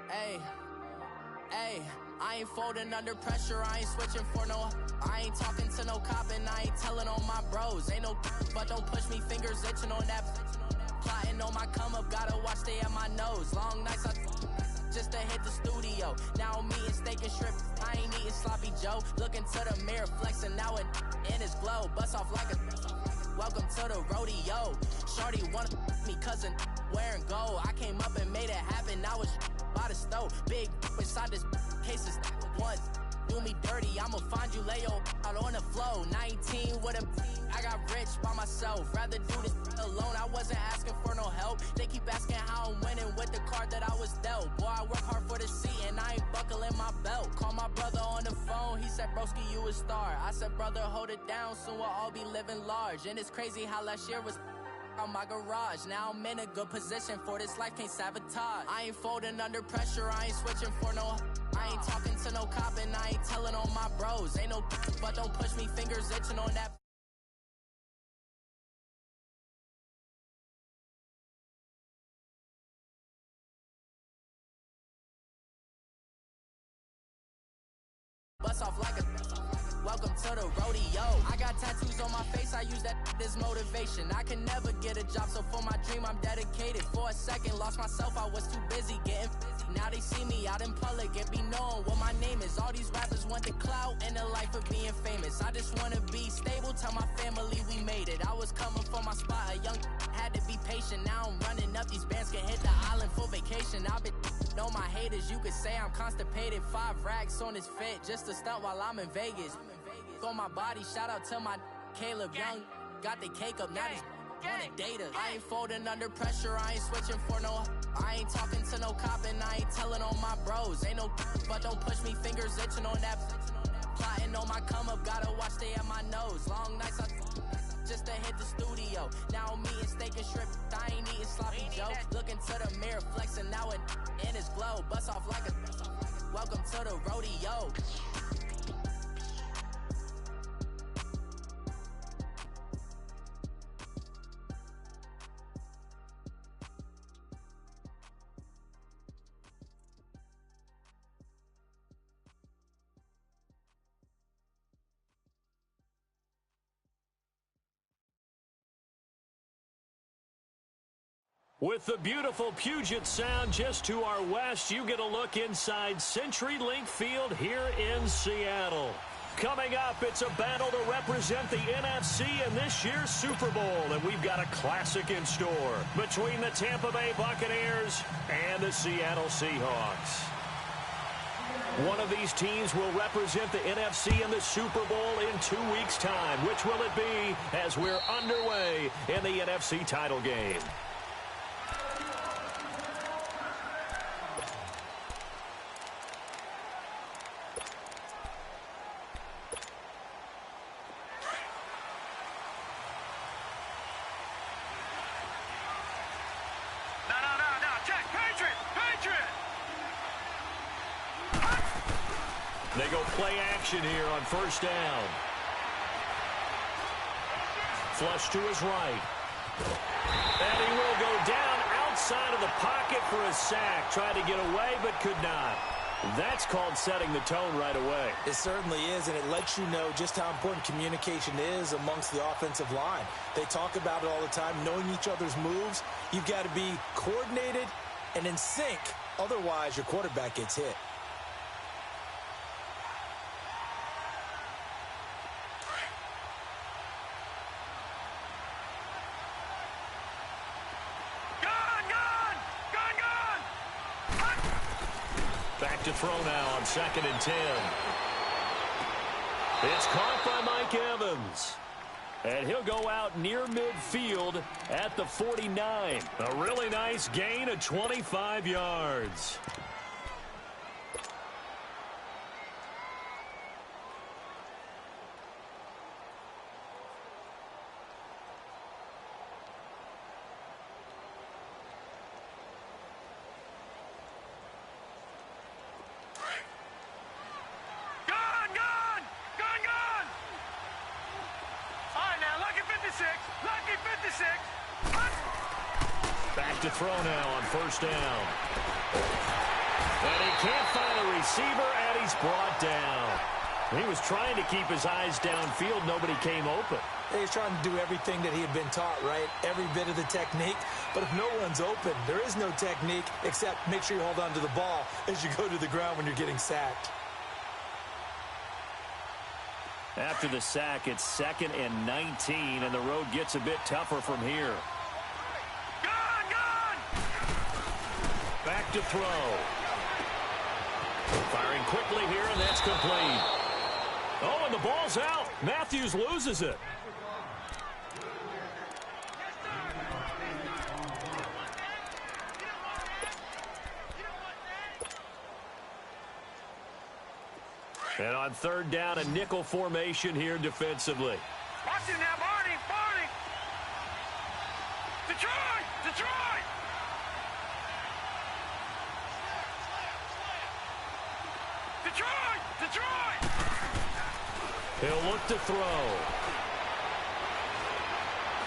Hey, hey, I ain't folding under pressure, I ain't switching for no. I ain't talking to no cop and I ain't telling on my bros. Ain't no but don't push me, fingers itching on that. Plotting on my come up, gotta watch stay at my nose. Long nights I just to hit the studio. Now I'm eating steak and shrimp, I ain't eating sloppy Joe. Looking to the mirror, flexing now it in his glow. Bust off like a welcome to the rodeo. Shorty wanna me cousin wearing gold. I came up and made it happen, I was by the stove. Big inside this case is one. Do me dirty, I'ma find you, lay your out on the floor. 19 with a I got rich by myself. Rather do this alone, I wasn't asking for no help. They keep asking how I'm winning with the card that I was dealt. Boy, I work hard for the seat and I ain't buckling my belt. Call my brother on the phone, he said, broski, you a star. I said, brother, hold it down, soon we'll all be living large. And it's crazy how last year was on my garage. Now I'm in a good position for this life, can't sabotage. I ain't folding under pressure, I ain't switching for no. I ain't talking to no cop and I ain't telling on my bros. Ain't no but don't push me, fingers itching on that. Bust off like a welcome to the rodeo. I got tattoos on my face, I use that as motivation. I can never get a job, so for my dream I'm dedicated. For a second, lost myself, I was too busy getting busy. Now they see me out in public and be knowing what my name is. All these rappers want the clout and the life of being famous. I just wanna be stable, tell my family we made it. I was coming for my spot, a young had to be patient. Now I'm running up, these bands can hit the island for vacation. I've been know my haters, you could say I'm constipated. 5 racks on his fit, just to stunt while I'm in Vegas. On my body, shout out to my Caleb Young. Got the cake up, now he's on the data. I ain't folding under pressure, I ain't switching for no. I ain't talking to no cop and I ain't telling on my bros. Ain't no but don't push me, fingers itching on that. Plotting on my come up, gotta watch stay at my nose. Long nights I just to hit the studio. Now I'm eating steak and shrimp, I ain't eating sloppy Joe. Looking to the mirror, flexing now it in his glow. Bust off like a welcome to the rodeo. With the beautiful Puget Sound just to our west, you get a look inside CenturyLink Field here in Seattle. Coming up, it's a battle to represent the NFC in this year's Super Bowl, and we've got a classic in store between the Tampa Bay Buccaneers and the Seattle Seahawks. One of these teams will represent the NFC in the Super Bowl in 2 weeks' time. Which will it be as we're underway in the NFC title game? They go play action here on first down. Flush to his right. And he will go down outside of the pocket for a sack. Tried to get away, but could not. That's called setting the tone right away. It certainly is, and it lets you know just how important communication is amongst the offensive line. They talk about it all the time, knowing each other's moves. You've got to be coordinated and in sync. Otherwise, your quarterback gets hit. Back to throw now on 2nd and 10. It's caught by Mike Evans. And he'll go out near midfield at the 49. A really nice gain of 25 yards. Back to throw now on first down. And he can't find a receiver, and he's brought down. He was trying to keep his eyes downfield. Nobody came open. He's trying to do everything that he had been taught, right? Every bit of the technique. But if no one's open, there is no technique except make sure you hold on to the ball as you go to the ground when you're getting sacked. After the sack, it's 2nd and 19, and the road gets a bit tougher from here. Back to throw. Firing quickly here, and that's complete. Oh, and the ball's out. Matthews loses it. And on 3rd down, a nickel formation here defensively. Watch it now, Barney, Barney. Detroit, Detroit. Detroit, Detroit. He'll look to throw.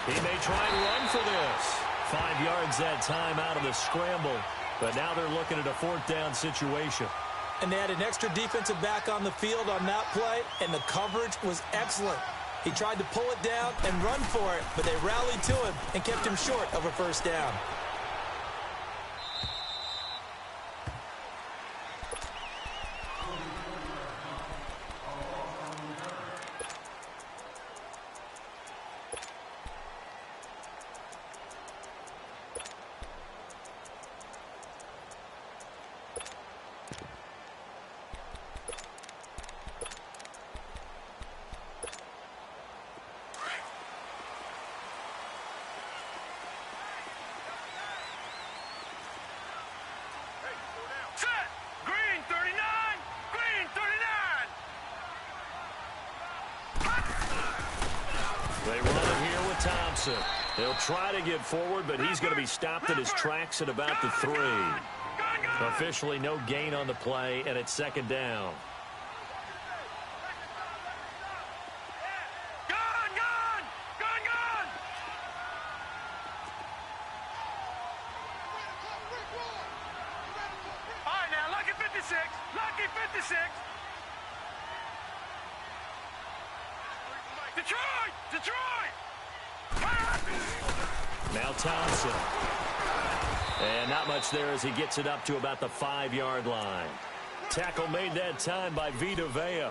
He may try and run for this. 5 yards that time out of the scramble. But now they're looking at a 4th down situation. And they had an extra defensive back on the field on that play, and the coverage was excellent. He tried to pull it down and run for it, but they rallied to him and kept him short of a 1st down. He'll try to get forward, but he's going to be stopped in his tracks at about the 3. Officially no gain on the play, and it's 2nd down. All right, now, lucky 56. Lucky 56. Detroit! Detroit! Now Thompson. And not much there as he gets it up to about the 5-yard line. Tackle made that time by Vita Vea.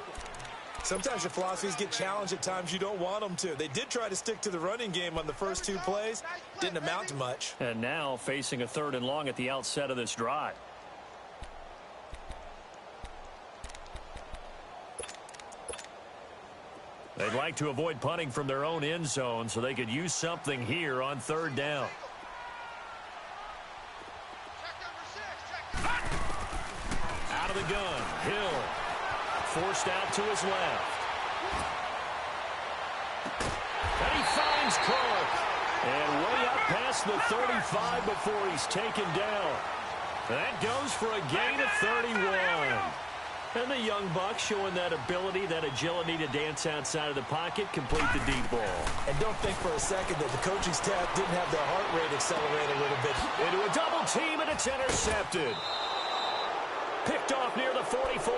Sometimes your philosophies get challenged at times you don't want them to. They did try to stick to the running game on the first 2 plays. Didn't amount to much. And now facing a 3rd and long at the outset of this drive. They'd like to avoid punting from their own end zone so they could use something here on 3rd down. Out of the gun, Hill. Forced out to his left. And he finds Clark. And way up past the 35 before he's taken down. That goes for a gain of 31. And the young Bucs showing that ability, that agility to dance outside of the pocket, complete the deep ball. And don't think for a second that the coaching staff didn't have their heart rate accelerate a little bit. Into a double team, and it's intercepted. Picked off near the 44.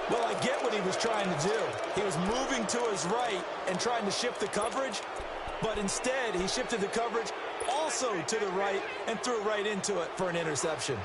Well, I get what he was trying to do. He was moving to his right and trying to shift the coverage, but instead he shifted the coverage also to the right and threw right into it for an interception.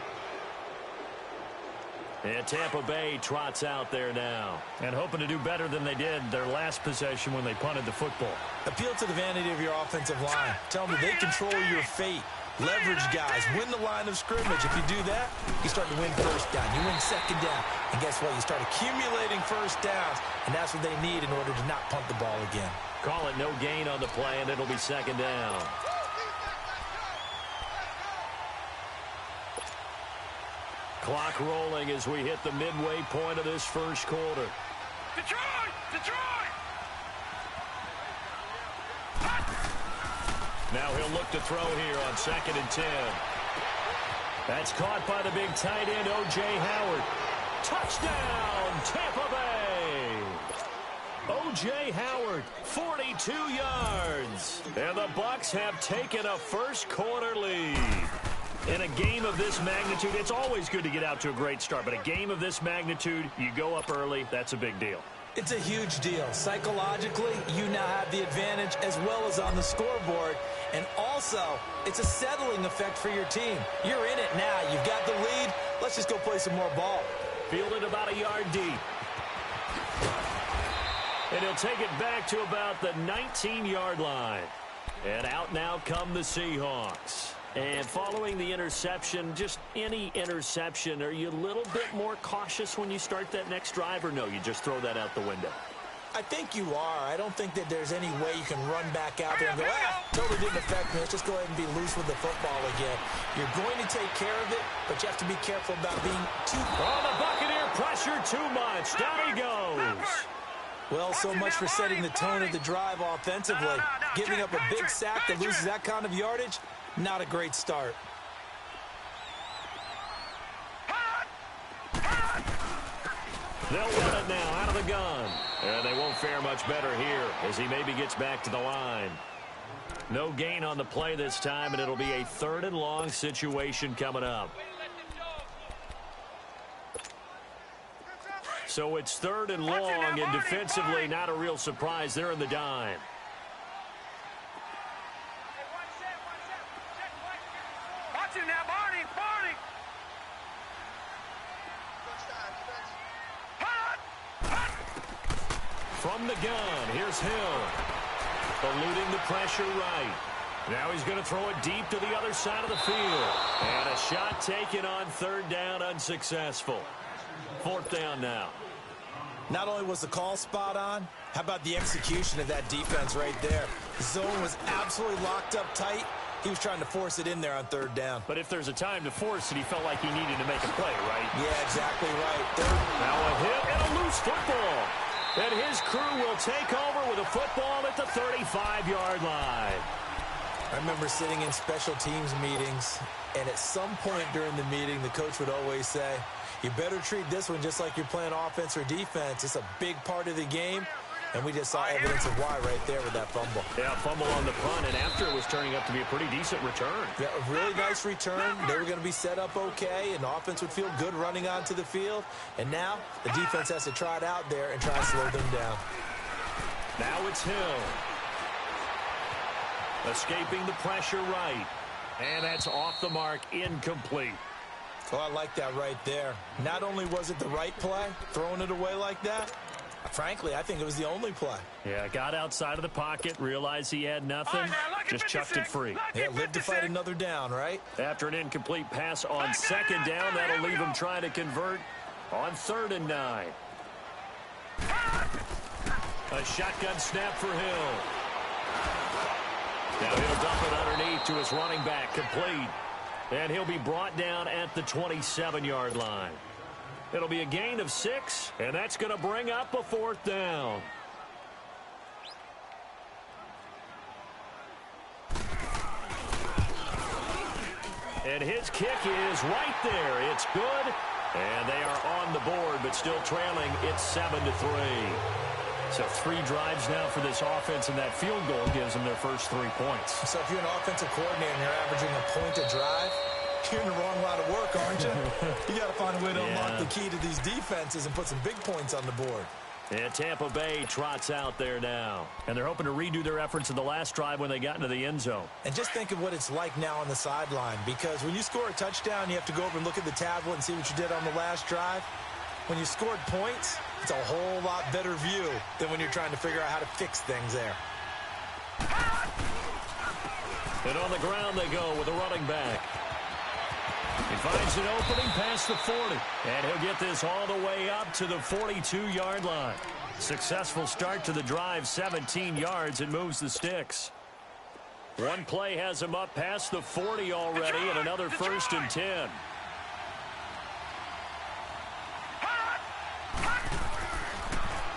And Tampa Bay trots out there now and hoping to do better than they did their last possession when they punted the football. Appeal to the vanity of your offensive line. Tell them they control your fate. Leverage guys. Win the line of scrimmage. If you do that, you start to win 1st down. You win 2nd down. And guess what? You start accumulating 1st downs, and that's what they need in order to not punt the ball again. Call it no gain on the play, and it'll be 2nd down. Clock rolling as we hit the midway point of this 1st quarter. Detroit! Detroit! Now he'll look to throw here on 2nd and 10. That's caught by the big tight end, O.J. Howard. Touchdown, Tampa Bay! O.J. Howard, 42 yards. And the Bucs have taken a 1st quarter lead. In a game of this magnitude, it's always good to get out to a great start, but a game of this magnitude, you go up early, that's a big deal. It's a huge deal. Psychologically, you now have the advantage as well as on the scoreboard. And also, it's a settling effect for your team. You're in it now. You've got the lead. Let's just go play some more ball. Fielded about a yard deep. And he'll take it back to about the 19-yard line. And out now come the Seahawks. And following the interception, just any interception, are you a little bit more cautious when you start that next drive, or no, you just throw that out the window? I think you are. I don't think that there's any way you can run back out there and go, totally didn't affect me. Let's just go ahead and be loose with the football again. You're going to take care of it, but you have to be careful about being too... Oh, the Buccaneer pressure too much. Down he goes. Well, so much for setting the tone of the drive offensively. Giving up a big sack that loses that kind of yardage, not a great start. They'll run it now out of the gun. And they won't fare much better here as he maybe gets back to the line. No gain on the play this time, and it'll be a 3rd and long situation coming up. So it's 3rd and long, and defensively not a real surprise. They're in the dime. Watch him now, Barney. From the gun, here's Hill. Eluding the pressure right. Now he's going to throw it deep to the other side of the field. And a shot taken on 3rd down, unsuccessful. 4th down now. Not only was the call spot on, how about the execution of that defense right there? The zone was absolutely locked up tight. He was trying to force it in there on 3rd down. But if there's a time to force it, he felt like he needed to make a play, right? Yeah, exactly right. Now a hit and a loose football. And his crew will take over with a football at the 35-yard line. I remember sitting in special teams meetings, and at some point during the meeting, the coach would always say, you better treat this one just like you're playing offense or defense. It's a big part of the game, and we just saw evidence of why right there with that fumble. Yeah, fumble on the punt, and after it was turning up to be a pretty decent return. Yeah, a really nice return. They were going to be set up okay, and the offense would feel good running onto the field. And now the defense has to try it out there and try to slow them down. Now it's Hill. Escaping the pressure right. And that's off the mark, incomplete. Oh, I like that right there. Not only was it the right play, throwing it away like that, frankly, I think it was the only play. Yeah, got outside of the pocket, realized he had nothing, just chucked it free. Yeah, lived to fight another down, right? After an incomplete pass on 2nd down, that'll leave him trying to convert on 3rd and 9. A shotgun snap for Hill. Now he'll dump it underneath to his running back, complete. And he'll be brought down at the 27-yard line. It'll be a gain of 6, and that's going to bring up a 4th down. And his kick is right there. It's good, and they are on the board, but still trailing. It's 7-3. So 3 drives now for this offense, and that field goal gives them their first 3 points. So if you're an offensive coordinator and you're averaging a point a drive, you're in the wrong line of work, aren't you? You got to find a way to unlock the key to these defenses and put some big points on the board. And Tampa Bay trots out there now. And they're hoping to redo their efforts in the last drive when they got into the end zone. And just think of what it's like now on the sideline, because when you score a touchdown, you have to go over and look at the tablet and see what you did on the last drive. When you scored points, it's a whole lot better view than when you're trying to figure out how to fix things there. And on the ground they go with a running back. He finds an opening past the 40. And he'll get this all the way up to the 42-yard line. Successful start to the drive, 17 yards. It moves the sticks. One play has him up past the 40 already, and another 1st and 10.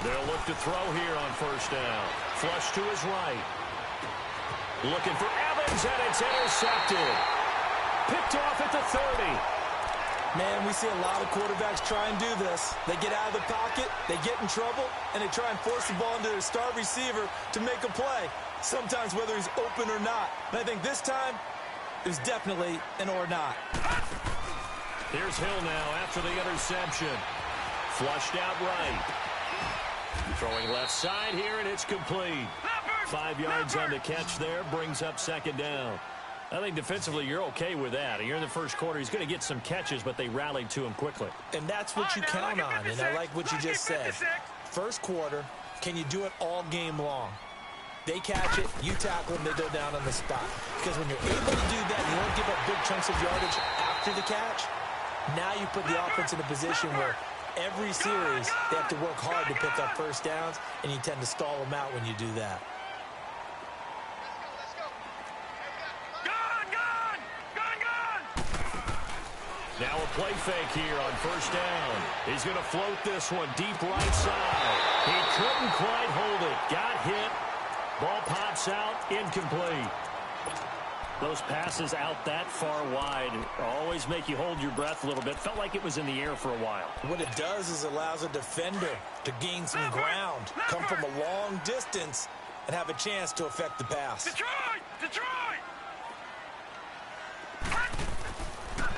They'll look to throw here on 1st down. Flush to his right. Looking for Evans, and it's intercepted. Picked off at the 30. Man, we see a lot of quarterbacks try and do this. They get out of the pocket, they get in trouble, and they try and force the ball into their star receiver to make a play, sometimes whether he's open or not. And I think this time, It was definitely an or not. Here's Hill now after the interception. Flushed out right. Throwing left side here, and it's complete. 5 yards on the catch there, brings up second down. I think defensively you're okay with that. You're in the first quarter. He's going to get some catches, but they rallied to him quickly. And that's what you count on, and I like what you just said. First quarter, can you do it all game long? They catch it, you tackle them, they go down on the spot. Because when you're able to do that, you don't give up big chunks of yardage after the catch. Now you put the offense in a position where every series they have to work hard to pick up first downs, and you tend to stall them out when you do that. Now a play fake here on first down. He's going to float this one deep right side. He couldn't quite hold it. Got hit. Ball pops out. Incomplete. Those passes out that far wide always make you hold your breath a little bit. Felt like it was in the air for a while. What it does is allows a defender to gain some ground, come from a long distance, and have a chance to affect the pass. Detroit!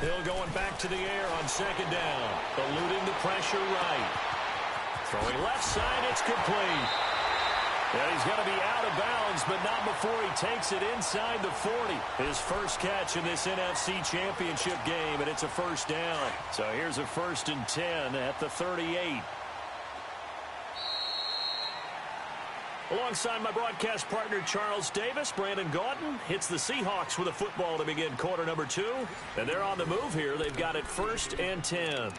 Hill going back to the air on second down. Eluding the pressure right. Throwing left side, it's complete. And he's going to be out of bounds, but not before he takes it inside the 40. His first catch in this NFC Championship game, and it's a first down. So here's a 1st and 10 at the 38. Alongside my broadcast partner, Charles Davis, Brandon Gaudin hits the Seahawks with a football to begin quarter number 2. And they're on the move here. They've got it 1st and 10.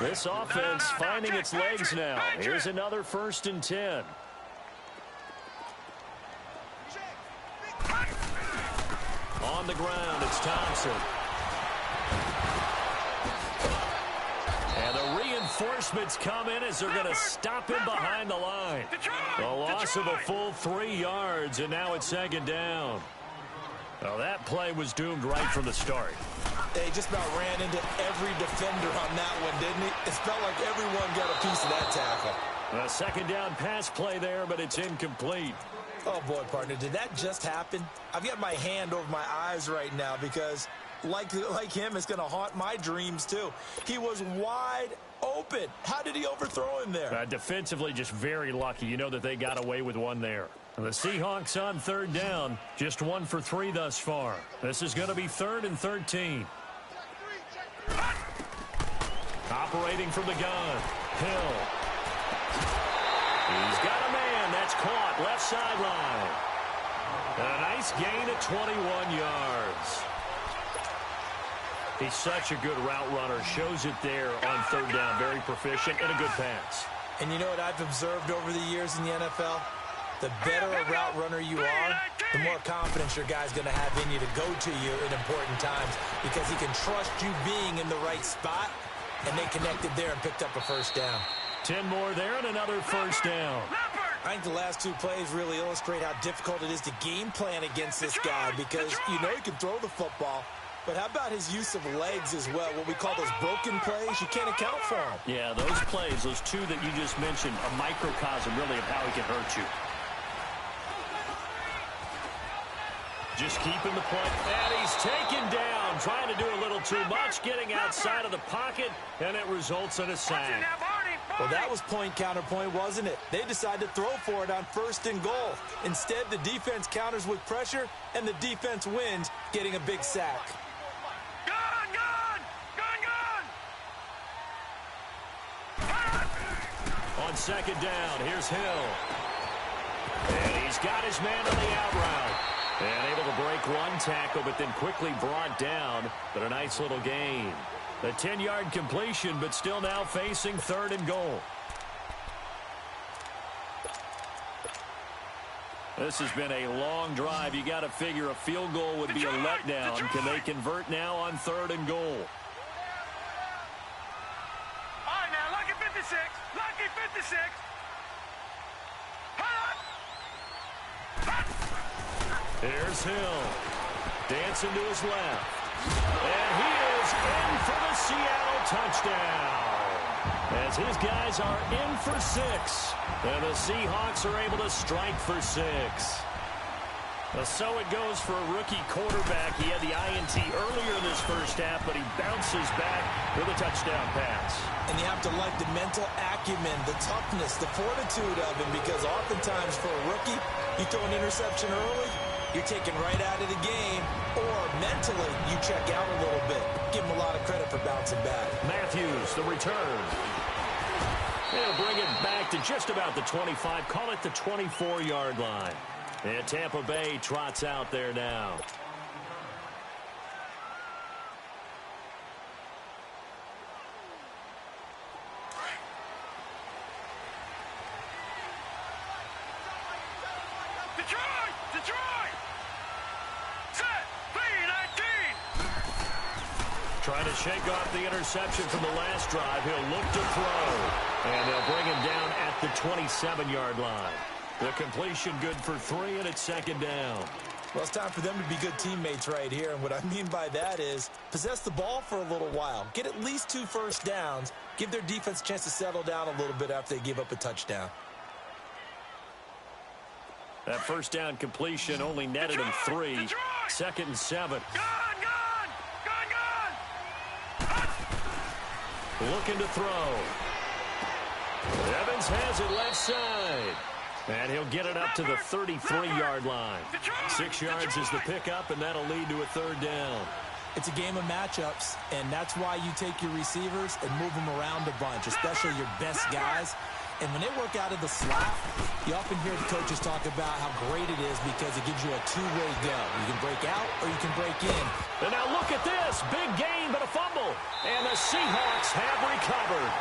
This offense finding its legs now. Here's another 1st and 10. On the ground, it's Thompson. And the reinforcements come in as they're going to stop him behind the line. A loss of a full 3 yards, and now it's second down. Well, that play was doomed right from the start. They just about ran into every defender on that one, didn't he? It felt like everyone got a piece of that tackle. A second down pass play there, but it's incomplete. Oh, boy, partner, did that just happen? I've got my hand over my eyes right now because, like him, it's going to haunt my dreams, too. He was wide open. How did he overthrow him there? Defensively, just very lucky. You know that they got away with one there. The Seahawks on third down, just 1 for 3 thus far. This is going to be 3rd and 13. Operating from the gun, Hill. He's got a man. That's caught left sideline. And a nice gain of 21 yards. He's such a good route runner. Shows it there on third down. Very proficient and a good pass. And you know what I've observed over the years in the NFL? The better a route runner you are, the more confidence your guy's going to have in you to go to you in important times because he can trust you being in the right spot, and they connected there and picked up a first down. 10 more there and another first down. I think the last 2 plays really illustrate how difficult it is to game plan against this guy because you know he can throw the football, but how about his use of legs as well? What we call those broken plays, you can't account for them. Yeah, those plays, those 2 that you just mentioned, a microcosm really of how he can hurt you. Just keeping the point, and he's taken down, trying to do a little too much, getting outside of the pocket, and it results in a sack. Well, that was point counterpoint, wasn't it? They decided to throw for it on 1st and goal. Instead, the defense counters with pressure, and the defense wins, getting a big sack. On second down, here's Hill. And he's got his man on the out route. And able to break one tackle, but then quickly brought down. But a nice little gain. A 10-yard completion, but still now facing 3rd and goal. This has been a long drive. You got to figure a field goal would be a letdown. Can they convert now on 3rd and goal? All right, now, lucky 56. Lucky 56. Here's Hill. Dancing to his left. And he is in for the Seattle touchdown. as his guys are in for 6. And the Seahawks are able to strike for 6. So it goes for a rookie quarterback. He had the INT earlier in this first half, but he bounces back with a touchdown pass. And you have to like the mental acumen, the toughness, the fortitude of him, because oftentimes for a rookie, you throw an interception early, you're taken right out of the game, or mentally you check out a little bit. Give him a lot of credit for bouncing back. Matthews, the return. They'll bring it back to just about the 25, call it the 24-yard line. And Tampa Bay trots out there now. Detroit! Set! 3-19! Trying to shake off the interception from the last drive. He'll look to throw. And they'll bring him down at the 27-yard line. The completion good for 3, and it's second down. Well, it's time for them to be good teammates right here. And what I mean by that is possess the ball for a little while. Get at least 2 first downs. Give their defense a chance to settle down a little bit after they give up a touchdown. That first down completion only netted him 3. Detroit! Second and 7. Gone! Looking to throw. Evans has it left side. And he'll get it up to the 33-yard line. 6 yards is the pickup, and that'll lead to a third down. It's a game of matchups, and that's why you take your receivers and move them around a bunch, especially your best guys. And when they work out of the slot, you often hear the coaches talk about how great it is because it gives you a two-way go. You can break out or you can break in. And now look at this. Big gain, but a fumble. And the Seahawks have recovered.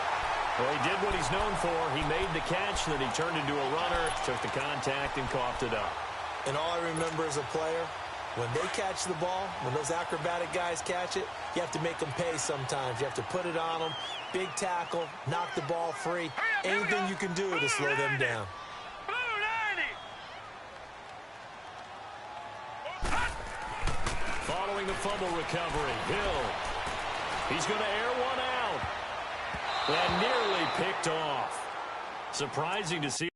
Well, he did what he's known for. He made the catch, then he turned into a runner, took the contact, and coughed it up. And all I remember as a player, when they catch the ball, when those acrobatic guys catch it, you have to make them pay sometimes. You have to put it on them, big tackle, knock the ball free. Anything you can do to slow them down. Following the fumble recovery, Hill. He's going to air one out. And nearly picked off. Surprising to see.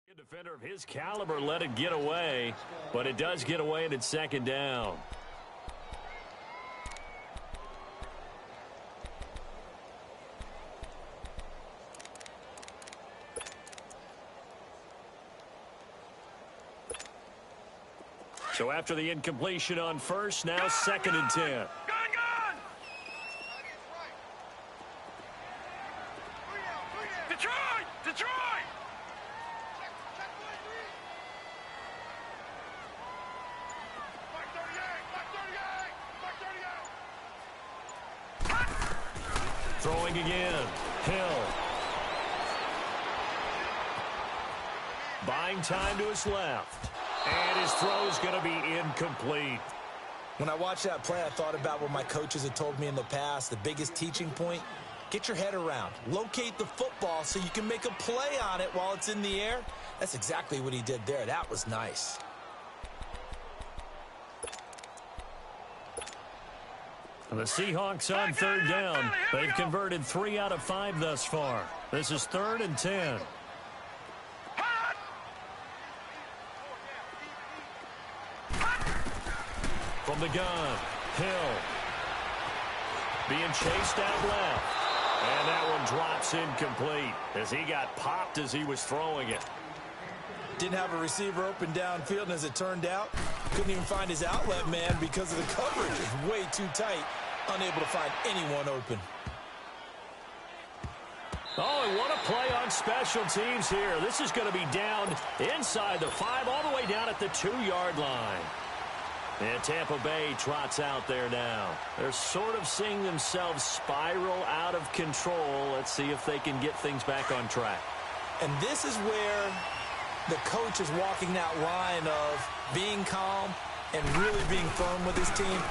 A defender of his caliber let it get away, but it does get away and it's second down. So after the incompletion on first, now second and 10. Detroit! Throwing again. Hill. Buying time to his left. And his throw is going to be incomplete. When I watched that play, I thought about what my coaches had told me in the past. The biggest teaching point, get your head around. Locate the football so you can make a play on it while it's in the air. That's exactly what he did there. That was nice. And the Seahawks on third down. They've converted 3 out of 5 thus far. This is 3rd and 10. From the gun, Hill. Being chased out left. And that one drops incomplete as he got popped as he was throwing it. Didn't have a receiver open downfield, and as it turned out, couldn't even find his outlet man because of the coverage. It was way too tight, unable to find anyone open. Oh, and what a play on special teams here. This is going to be down inside the 5, all the way down at the 2-yard line. And Tampa Bay trots out there now. They're sort of seeing themselves spiral out of control. Let's see if they can get things back on track. And this is where the coach is walking that line of being calm and really being firm with his team.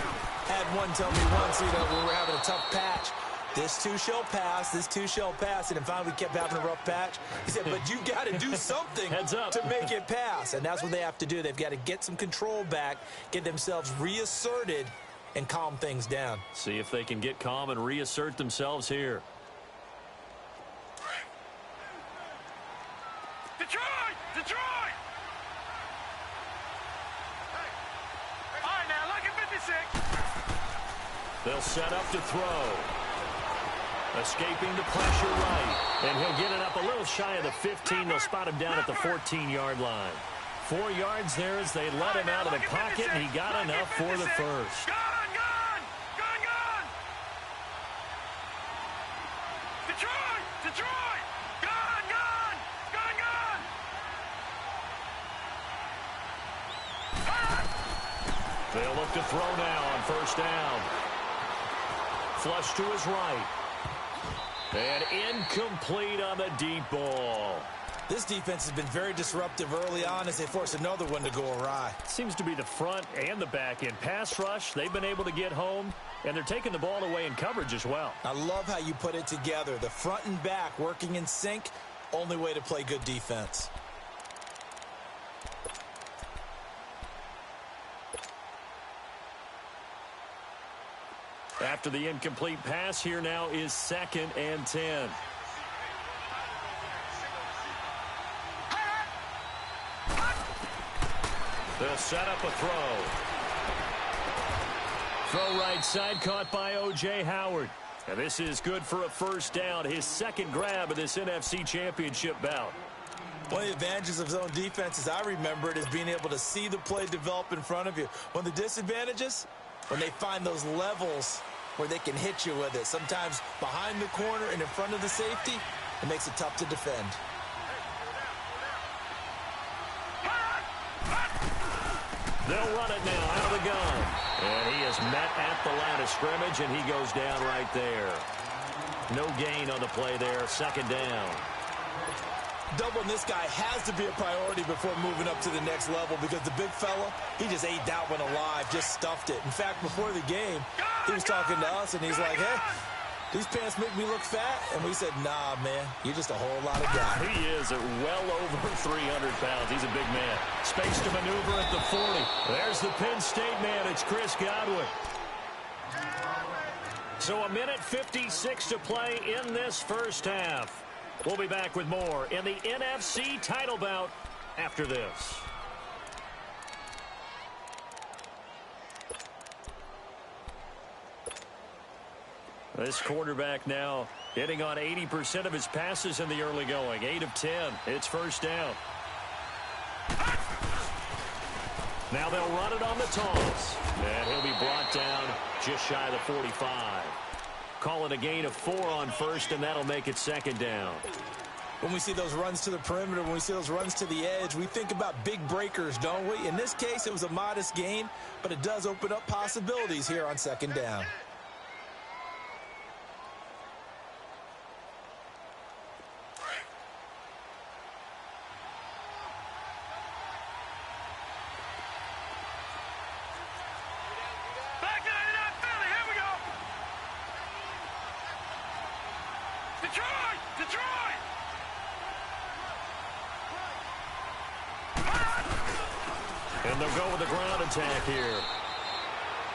Had one tell me once, we were having a tough patch. This too shall pass, this too shall pass. And then finally we kept having a rough patch. He said, but you got to do something to make it pass. And that's what they have to do. They've got to get some control back, get themselves reasserted, and calm things down. See if they can get calm and reassert themselves here. Detroit! Detroit! All right, now, look at 56. They'll set up to throw. Escaping the pressure right. And he'll get it up a little shy of the 15. They'll spot him down at the 14-yard line. 4 yards there as they let him out of the pocket, and he got enough for the first. Gone! Detroit! Detroit! Gone! They'll look to throw now on first down. Flush to his right. And incomplete on the deep ball. This defense has been very disruptive early on as they force another one to go awry. Seems to be the front and the back end. Pass rush, they've been able to get home, and they're taking the ball away in coverage as well. I love how you put it together. The front and back working in sync, only way to play good defense. After the incomplete pass, here now is 2nd and 10. They'll set up a throw. Throw right side, caught by O.J. Howard. And this is good for a first down, his second grab of this NFC Championship bout. One of the advantages of zone defense, as I remember it, is being able to see the play develop in front of you. One of the disadvantages, when they find those levels where they can hit you with it. Sometimes behind the corner and in front of the safety, it makes it tough to defend. They'll run it now out of the gun. And he is met at the line of scrimmage, and he goes down right there. No gain on the play there, 2nd down. Doubling this guy has to be a priority before moving up to the next level because the big fella, he just ate that one alive, just stuffed it. In fact, before the game, he was talking to us, and he's like, hey, these pants make me look fat. And we said, nah, man, you're just a whole lot of guy. He is at well over 300 pounds. He's a big man. Space to maneuver at the 40. There's the Penn State man. It's Chris Godwin. So 1:56 to play in this first half. We'll be back with more in the NFC title bout after this. This quarterback now hitting on 80% of his passes in the early going. 8 of 10. It's first down. Now they'll run it on the toss. And he'll be brought down just shy of the 45. Call it a gain of 4 on first, and that'll make it 2nd down. When we see those runs to the perimeter, when we see those runs to the edge, we think about big breakers, don't we? In this case, it was a modest gain, but it does open up possibilities here on 2nd down. And they'll go with the ground attack here.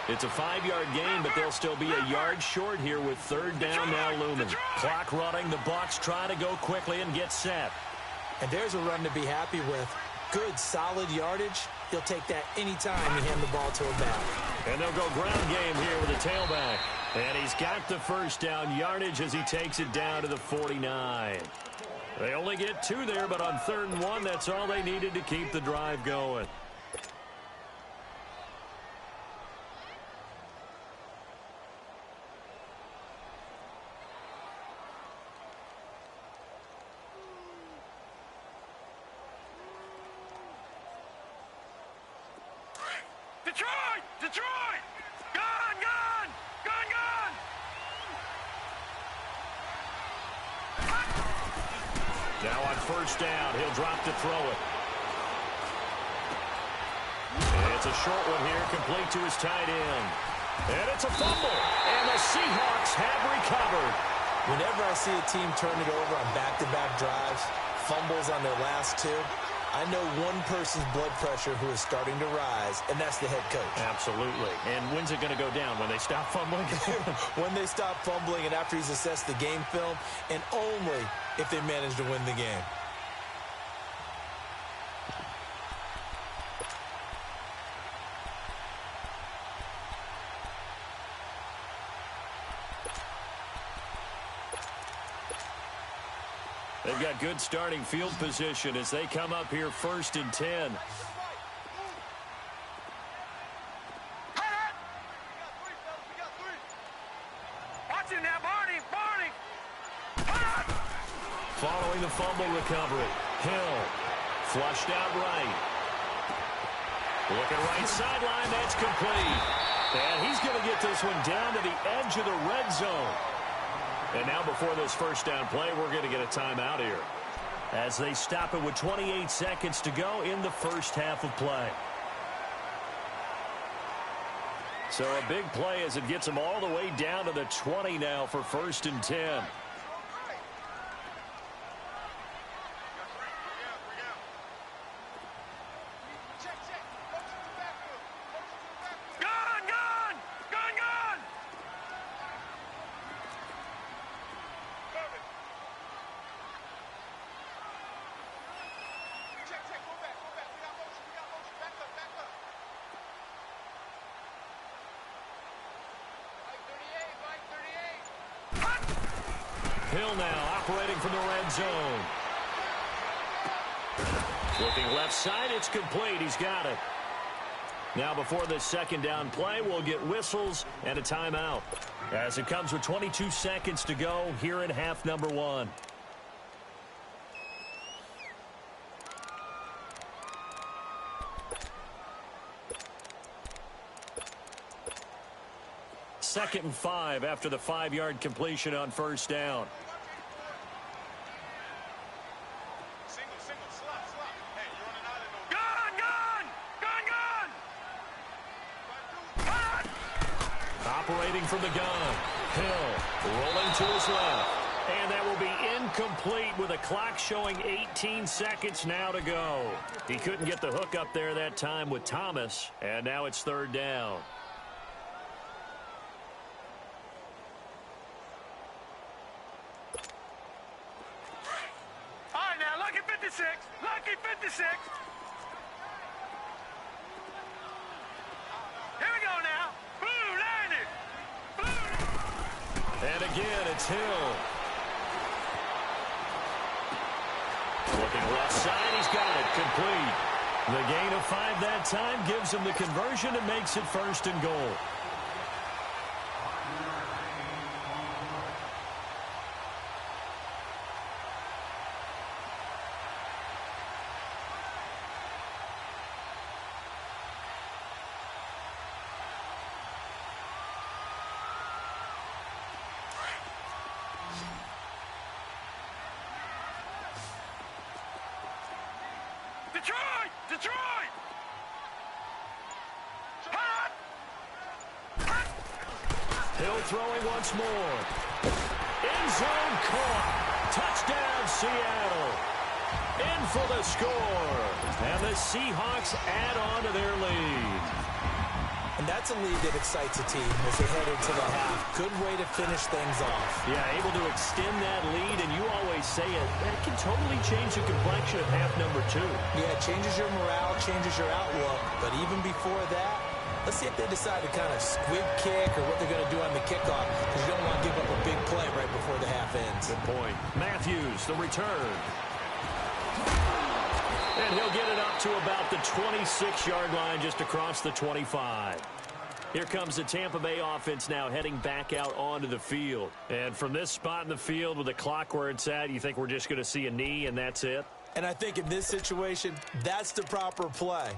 It's a 5-yard gain, but they'll still be a yard short here with 3rd down now looming. Clock running. The Bucs try to go quickly and get set. And there's a run to be happy with. Good, solid yardage. He'll take that anytime you hand the ball to a back. And they'll go ground game here with a tailback. And he's got the first down yardage as he takes it down to the 49. They only get 2 there, but on 3rd and 1, that's all they needed to keep the drive going. Detroit! Detroit! Gone! Gone! Gone! Gone! Now on first down, he'll drop to throw it. It's a short one here, complete to his tight end. And it's a fumble, and the Seahawks have recovered. Whenever I see a team turn it over on back-to-back drives, fumbles on their last two, I know one person's blood pressure who is starting to rise, and that's the head coach. Absolutely. And when's it going to go down? When they stop fumbling? When they stop fumbling and after he's assessed the game film, and only if they manage to win the game. They've got good starting field position as they come up here 1st and 10. Watch him now, Barney. Following the fumble recovery, Hill flushed out right. Looking right sideline, that's complete. And he's going to get this one down to the edge of the red zone. And now before this first down play, we're going to get a timeout here as they stop it with 28 seconds to go in the first half of play. So a big play as it gets them all the way down to the 20 now for 1st and 10. Hill now operating from the red zone. Looking left side, it's complete. He's got it. Now before this second down play, we'll get whistles and a timeout as it comes with 22 seconds to go here in half number 1. Second and 5 after the 5-yard completion on first down. Operating from the gun. Hill rolling to his left. And that will be incomplete with a clock showing 18 seconds now to go. He couldn't get the hook up there that time with Thomas. And now it's 3rd down. All right, now, lucky 56. Lucky 56. Here we go now. Blue landed. And again, it's Hill. Looking left side, he's got it. Complete. The gain of 5 that time gives him the conversion and makes it 1st and goal. Detroit! Hill throwing once more. End zone caught. Touchdown, Seattle. In for the score. And the Seahawks add on to their lead. And that's a lead that excites a team as they head into the half. Good way to finish things off. Yeah, able to extend that lead, and you always say it, that can totally change the complexion of half number 2. Yeah, it changes your morale, changes your outlook. But even before that, let's see if they decide to kind of squib kick or what they're going to do on the kickoff, because you don't want to give up a big play right before the half ends. Good point. Matthews, the return. And he'll get it up to about the 26-yard line just across the 25. Here comes the Tampa Bay offense now heading back out onto the field. And from this spot in the field with the clock where it's at, you think we're just going to see a knee and that's it? And I think in this situation, that's the proper play.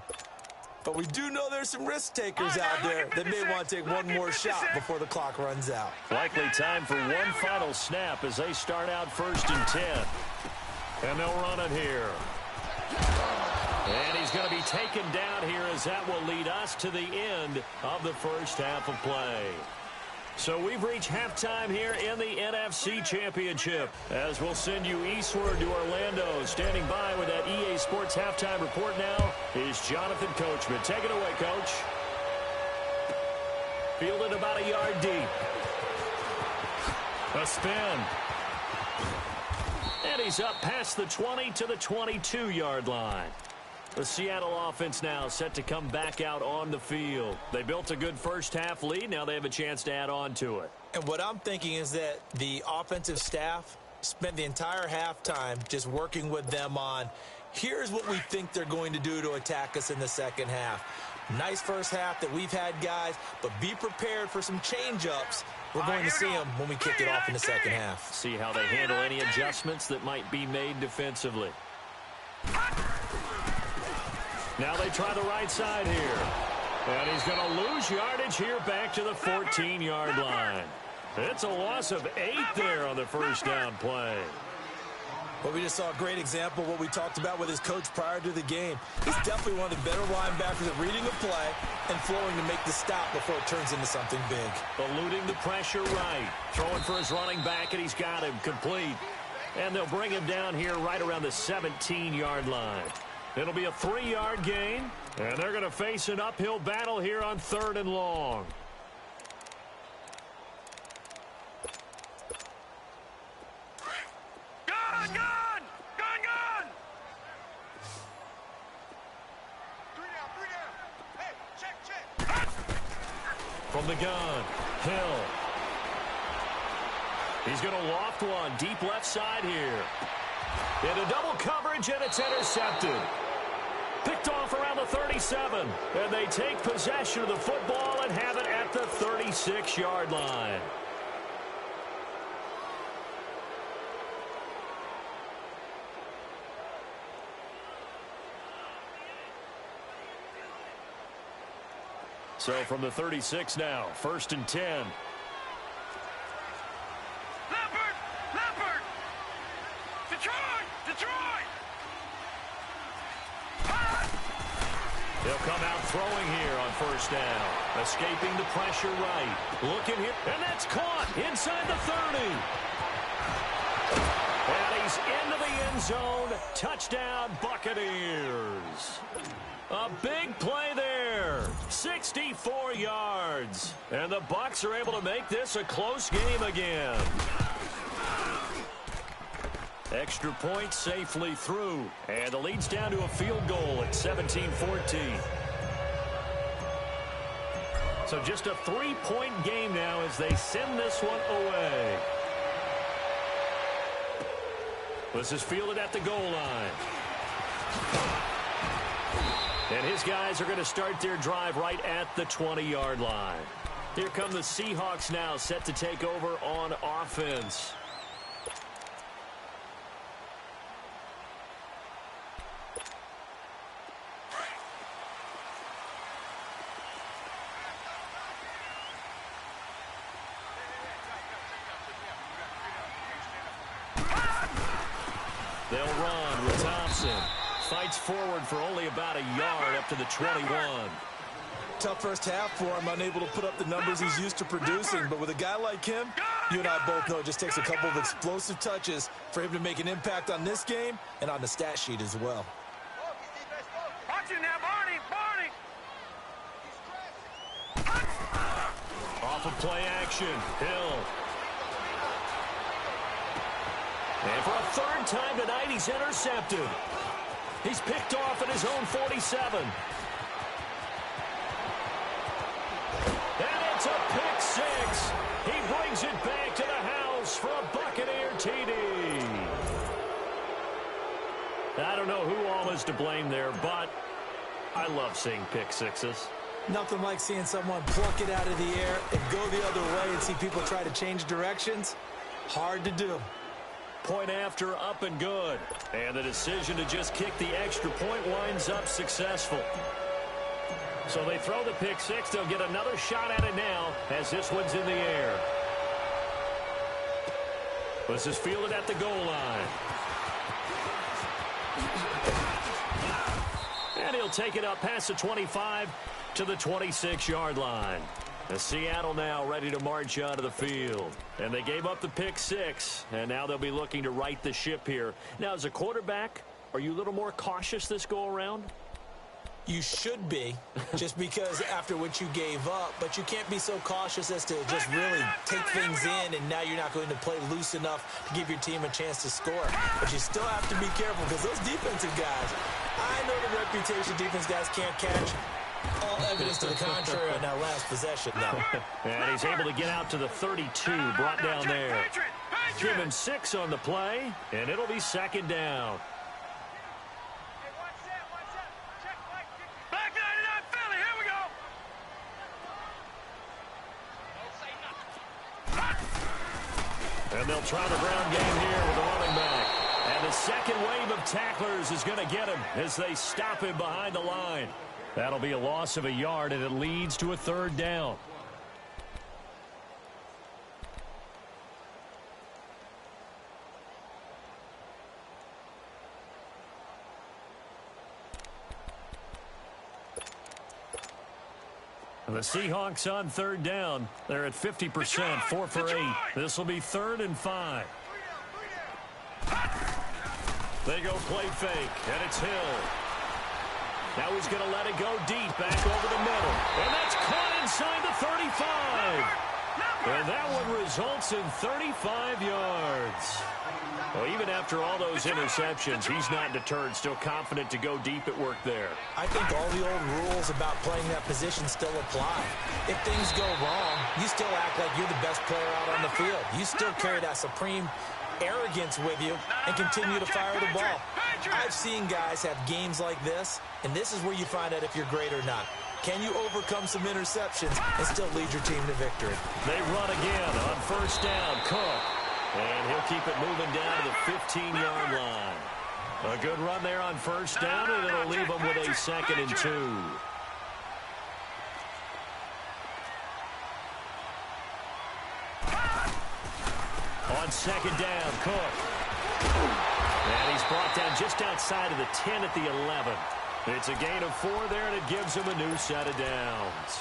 But we do know there's some risk takers out there that may want to take one more shot before the clock runs out. Likely time for one final snap as they start out 1st and 10. And they'll run it here. And he's he's going to be taken down here as that will lead us to the end of the first half of play. So we've reached halftime here in the NFC Championship. As we'll send you eastward to Orlando. Standing by with that EA Sports halftime report now is Jonathan Coachman. Take it away, Coach. Fielded about a yard deep. A spin. And he's up past the 20 to the 22-yard line. The Seattle offense now set to come back out on the field. They built a good first half lead. Now they have a chance to add on to it. And what I'm thinking is that the offensive staff spent the entire halftime just working with them on, here's what we think they're going to do to attack us in the second half. Nice first half that we've had, guys, but be prepared for some change-ups. We're going to see them when we kick it off in the second half. See how they handle any adjustments that might be made defensively. Now they try the right side here. And he's going to lose yardage here back to the 14-yard line. It's a loss of 8 there on the first down play. Well, we just saw a great example of what we talked about with his coach prior to the game. He's definitely one of the better linebackers at reading a play and flowing to make the stop before it turns into something big. Eluding the pressure right. Throwing for his running back, and he's got him complete. And they'll bring him down here right around the 17-yard line. It'll be a 3-yard gain, and they're going to face an uphill battle here on 3rd and long. Gun! Gun! Gun! Gun! 3 down, 3 down. Hey, check. From the gun, Hill. He's going to loft one deep left side here. Into double coverage, and it's intercepted. Picked off around the 37. And they take possession of the football and have it at the 36-yard line. So from the 36 now, 1st and 10. Leopard! Leopard! Detroit! Detroit! They'll come out throwing here on 1st down. Escaping the pressure right. Looking here. And that's caught inside the 30. And he's into the end zone. Touchdown, Buccaneers. A big play there. 64 yards. And the Bucs are able to make this a close game again. Extra point safely through. And the lead's down to a field goal at 17-14. So just a 3-point game now as they send this one away. This is fielded at the goal line. And his guys are going to start their drive right at the 20-yard line. Here come the Seahawks now, set to take over on offense. They'll run with Thompson. Fights forward for only about a yard up to the 21. Tough first half for him, unable to put up the numbers he's used to producing. But with a guy like him, you and I both know it just takes a couple of explosive touches for him to make an impact on this game and on the stat sheet as well. Watch it now, Barney! Barney! Off of play action, Hill. And for a 3rd time tonight, he's intercepted. He's picked off at his own 47. And it's a pick 6. He brings it back to the house for a Buccaneer TD. I don't know who all is to blame there, but I love seeing pick 6s. Nothing like seeing someone pluck it out of the air and go the other way and see people try to change directions. Hard to do. Point after, up and good. And the decision to just kick the extra point winds up successful. So they throw the pick 6. They'll get another shot at it now as this one's in the air. This is fielded at the goal line. And he'll take it up past the 25 to the 26-yard line. Seattle now ready to march onto the field. And they gave up the pick 6, and now they'll be looking to right the ship here. Now, as a quarterback, are you a little more cautious this go-around? You should be, just because after what you gave up, but you can't be so cautious as to just really take things in, and now you're not going to play loose enough to give your team a chance to score. But you still have to be careful, because those defensive guys, I know the reputation defense guys can't catch. All evidence to the contrary on that last possession, though. And he's able to get out to the 32, brought down there. Give him 6 on the play, and it'll be 2nd down. And they'll try the ground game here with the running back. And the second wave of tacklers is going to get him as they stop him behind the line. That'll be a loss of a yard, and it leads to a 3rd down. And the Seahawks on 3rd down. They're at 50%, 4 for 8. This will be 3rd and 5. They go play fake, and it's Hill. Now he's going to let it go deep, back over the middle. And that's caught inside the 35. And that one results in 35 yards. Well, even after all those interceptions, he's not deterred, still confident to go deep at work there. I think all the old rules about playing that position still apply. If things go wrong, you still act like you're the best player out on the field. You still carry that supreme arrogance with you and continue to fire the ball. I've seen guys have games like this, and this is where you find out if you're great or not. Can you overcome some interceptions and still lead your team to victory? They run again on 1st down. Cook. And he'll keep it moving down to the 15-yard line. A good run there on 1st down, and it'll leave them with a 2nd and 2. On 2nd down, Cook. And he's brought down just outside of the 10 at the 11. It's a gain of 4 there, and it gives him a new set of downs.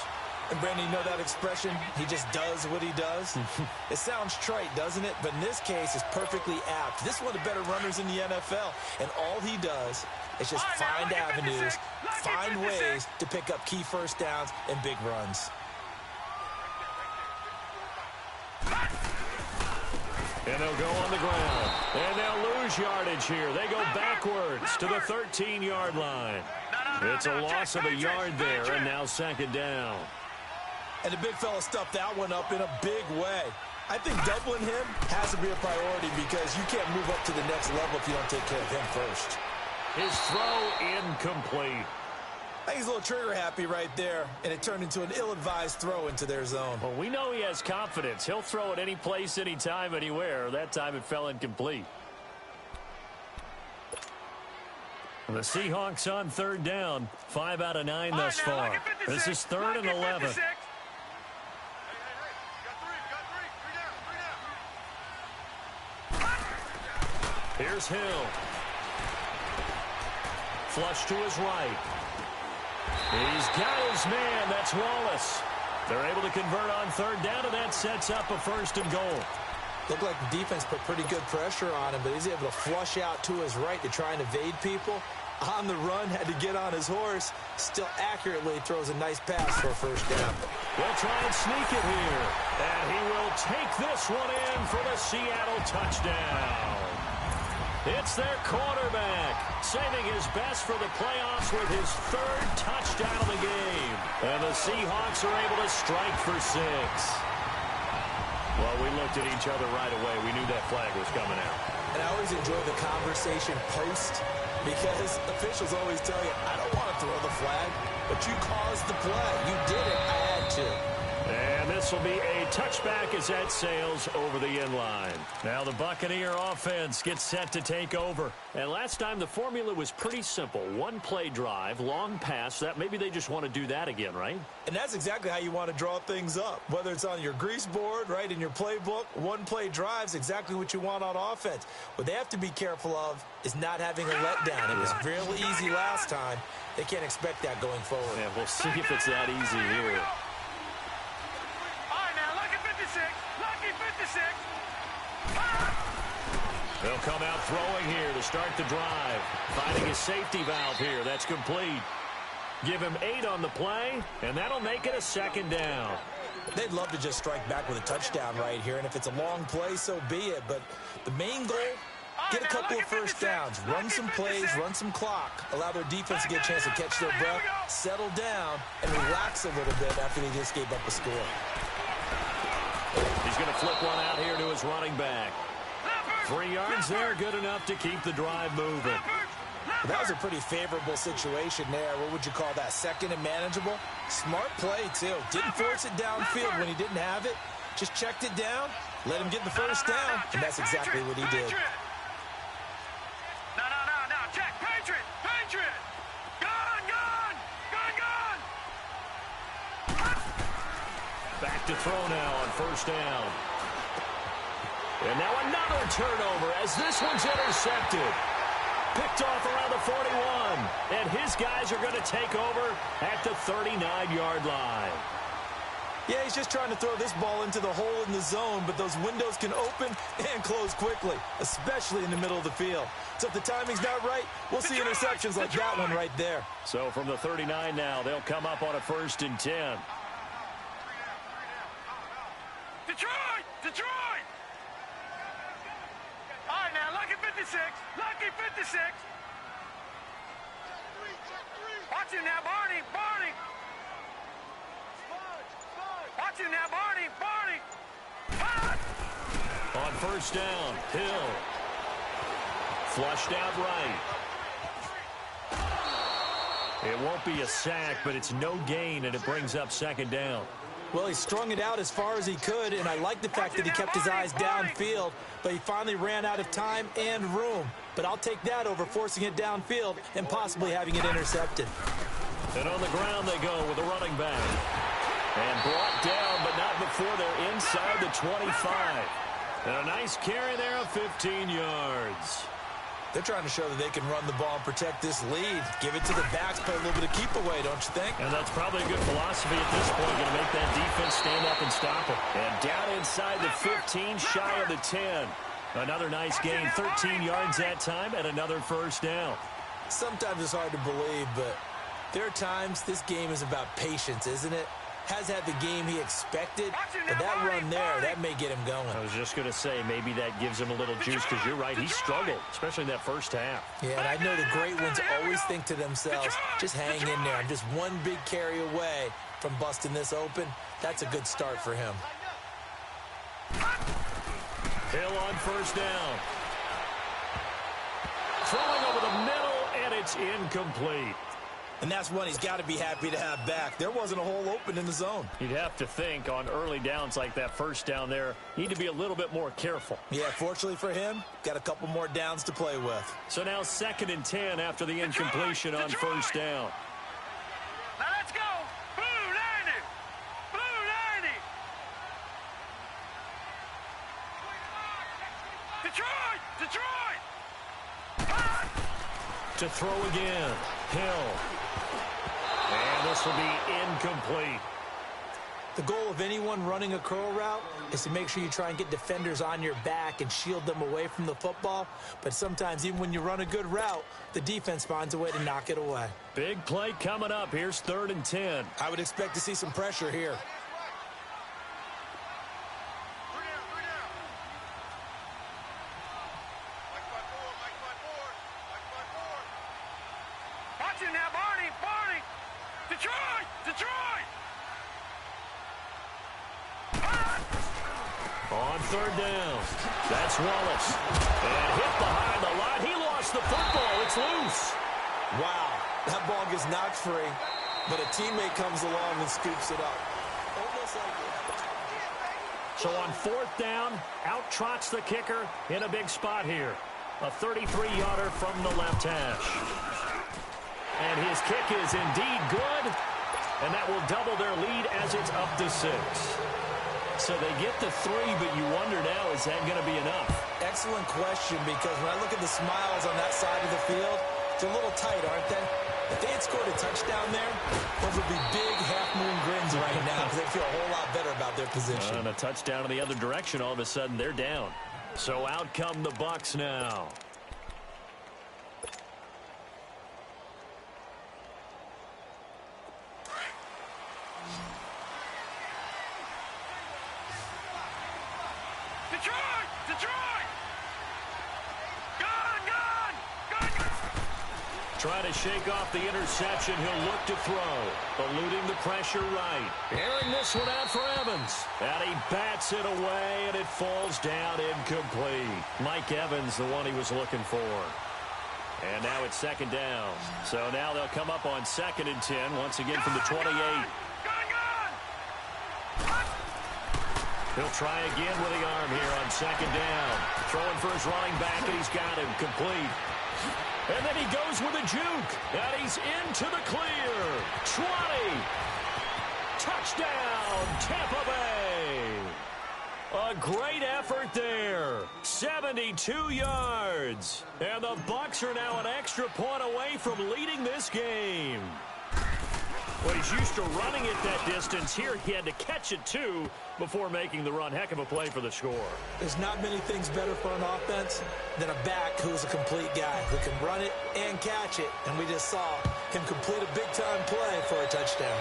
And, Brandon, you know that expression? He just does what he does? It sounds trite, doesn't it? But in this case, it's perfectly apt. This is one of the better runners in the NFL. And all he does is just find avenues, find ways to pick up key 1st downs and big runs. And they'll go on the ground. And they'll lose yardage here. They go backwards to the 13-yard line. It's a loss of a yard there, and now 2nd down. And the big fella stuffed that one up in a big way. I think doubling him has to be a priority because you can't move up to the next level if you don't take care of him first. His throw incomplete. I think he's a little trigger happy right there, and it turned into an ill-advised throw into their zone. Well, we know he has confidence. He'll throw it any place, anytime, anywhere. That time it fell incomplete. The Seahawks on 3rd down. 5 out of 9 thus far. This is 3rd and 11. Here's Hill. Flush to his right. He's got his man. That's Wallace. They're able to convert on 3rd down, and that sets up a 1st and goal. Looked like the defense put pretty good pressure on him, but he's able to flush out to his right to try and evade people. On the run, had to get on his horse. Still accurately throws a nice pass for a 1st down. They'll try and sneak it here. And he will take this one in for the Seattle touchdown. It's their quarterback, saving his best for the playoffs with his 3rd touchdown of the game. And the Seahawks are able to strike for 6. Well, we looked at each other right away. We knew that flag was coming out. And I always enjoy the conversation post because officials always tell you, I don't want to throw the flag, but you caused the play. You did it. I had to. And And this will be a touchback as that sails over the end line. Now the Buccaneer offense gets set to take over. And last time the formula was pretty simple. One play drive, long pass. That maybe they just want to do that again, right? And that's exactly how you want to draw things up. Whether it's on your grease board, right, in your playbook, one play drive is exactly what you want on offense. What they have to be careful of is not having a letdown. It was really easy last time. They can't expect that going forward. Yeah, we'll see if it's that easy here. They'll come out throwing here to start the drive. Finding his safety valve here. That's complete. Give him 8 on the play, and that'll make it a second down. They'd love to just strike back with a touchdown right here, and if it's a long play, so be it. But the main goal, get a couple of first downs, run some plays, run some clock, allow their defense to get a chance to catch their breath, settle down, and relax a little bit after they just gave up a score. He's going to flip one out here to his running back. 3 yards there, good enough to keep the drive moving. Well, that was a pretty favorable situation there. What would you call that? Second and manageable? Smart play, too. Didn't force it downfield when he didn't have it. Just checked it down, let him get the first down, and that's exactly what he did. No, check. Patriot. Gun. Back to throw now on first down. And now another turnover as this one's intercepted. Picked off around the 41. And his guys are going to take over at the 39-yard line. Yeah, he's just trying to throw this ball into the hole in the zone, but those windows can open and close quickly, especially in the middle of the field. So if the timing's not right, we'll see interceptions like that one right there. So from the 39 now, they'll come up on a 1st and 10. Detroit! All right, now, lucky 56. Watch him now, Barney. Watch him now, Barney. On first down, Hill. Flushed out right. It won't be a sack, but it's no gain, and it brings up second down. Well, he strung it out as far as he could, and I like the fact that he kept his eyes downfield, but he finally ran out of time and room. But I'll take that over forcing it downfield and possibly having it intercepted. And on the ground they go with a running back. And brought down, but not before they're inside the 25. And a nice carry there of 15 yards. They're trying to show that they can run the ball and protect this lead. Give it to the backs, play a little bit of keep away, don't you think? And that's probably a good philosophy at this point. Going to make that defense stand up and stop it. And down inside the 15, shy of the 10. Another nice gain, 13 yards that time, and another first down. Sometimes it's hard to believe, but there are times this game is about patience, isn't it? Has had the game he expected, but that run there, that may get him going. I was just going to say, maybe that gives him a little juice, because you're right, he struggled, especially in that first half. Yeah, and I know the great ones always think to themselves, just hang in there. I'm just one big carry away from busting this open. That's a good start for him. Hill on first down. Throwing over the middle, and it's incomplete. And that's one he's got to be happy to have back. There wasn't a hole open in the zone. You'd have to think on early downs like that first down there, need to be a little bit more careful. Yeah, fortunately for him, got a couple more downs to play with. So now 2nd and 10 after the incompletion on first down. Now let's go. Blue 90. Detroit. To throw again, Hill. And this will be incomplete. The goal of anyone running a curl route is to make sure you try and get defenders on your back and shield them away from the football. But sometimes even when you run a good route, the defense finds a way to knock it away. Big play coming up. Here's 3rd and 10. I would expect to see some pressure here. Watch him now, Barney. Detroit. On 3rd down, that's Wallace. And hit behind the line. He lost the football. It's loose. Wow, that ball gets knocked free, but a teammate comes along and scoops it up. Almost like So on 4th down, out trots the kicker in a big spot here. A 33-yarder from the left hash. And his kick is indeed good. And that will double their lead as it's up to 6. So they get the 3, but you wonder now, is that going to be enough? Excellent question, because when I look at the smiles on that side of the field, they're a little tight, aren't they? If they had scored a touchdown there, those would be big half-moon grins right now because they feel a whole lot better about their position. And a touchdown in the other direction, all of a sudden they're down. So out come the Bucs now. Trying to shake off the interception. He'll look to throw. Eluding the pressure right. Airing this one out for Evans. And he bats it away, and it falls down incomplete. Mike Evans, the one he was looking for. And now it's 2nd down. So now they'll come up on 2nd and 10, once again from the 28. He'll try again with the arm here on 2nd down. Throwing for his running back, and he's got him complete. And then he goes with a juke. And he's into the clear. 20. Touchdown, Tampa Bay. A great effort there. 72 yards. And the Bucs are now an extra point away from leading this game. Well, he's used to running it that distance. Here he had to catch it, too, before making the run. Heck of a play for the score. There's not many things better for an offense than a back who's a complete guy who can run it and catch it. And we just saw him complete a big-time play for a touchdown.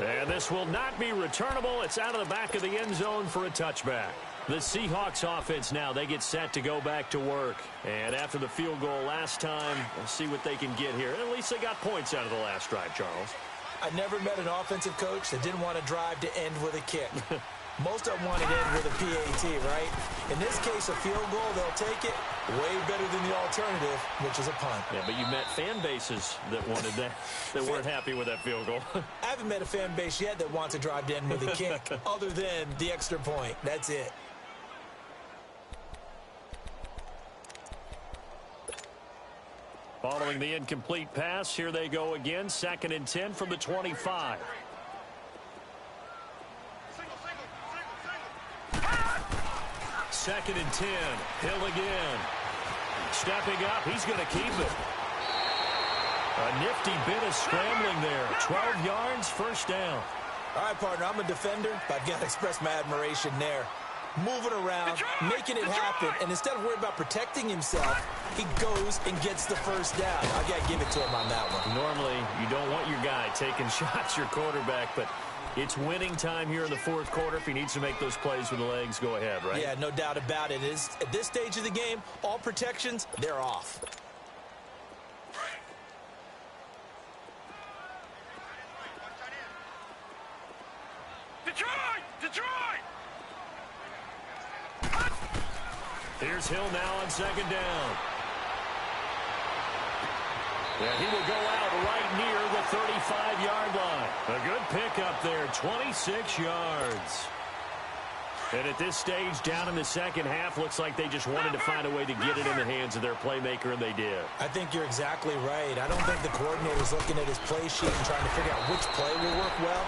And this will not be returnable. It's out of the back of the end zone for a touchback. The Seahawks offense now, they get set to go back to work. And after the field goal last time, we'll see what they can get here. At least they got points out of the last drive, Charles. I never met an offensive coach that didn't want to drive to end with a kick. Most of them want to end with a PAT, right? In this case, a field goal, they'll take it way better than the alternative, which is a punt. Yeah, but you met fan bases that wanted that, that weren't happy with that field goal. I haven't met a fan base yet that wants to drive to end with a kick other than the extra point. That's it. Following the incomplete pass, here they go again. 2nd and 10 from the 25. Second and 10. Hill again. Stepping up. He's going to keep it. A nifty bit of scrambling there. 12 yards, 1st down. All right, partner, I'm a defender, but I've got to express my admiration there. Moving around, making it happen, and instead of worrying about protecting himself, he goes and gets the 1st down. I got to give it to him on that one. Normally, you don't want your guy taking shots, your quarterback, but it's winning time here in the 4th quarter. If he needs to make those plays with the legs, go ahead, right? Yeah, no doubt about it. At this stage of the game, all protections, they're off. Detroit! Here's Hill now on 2nd down. And he will go out right near the 35-yard line. A good pickup there, 26 yards. And at this stage, down in the 2nd half, looks like they just wanted to find a way to get it in the hands of their playmaker, and they did. I think you're exactly right. I don't think the coordinator's looking at his play sheet and trying to figure out which play will work well.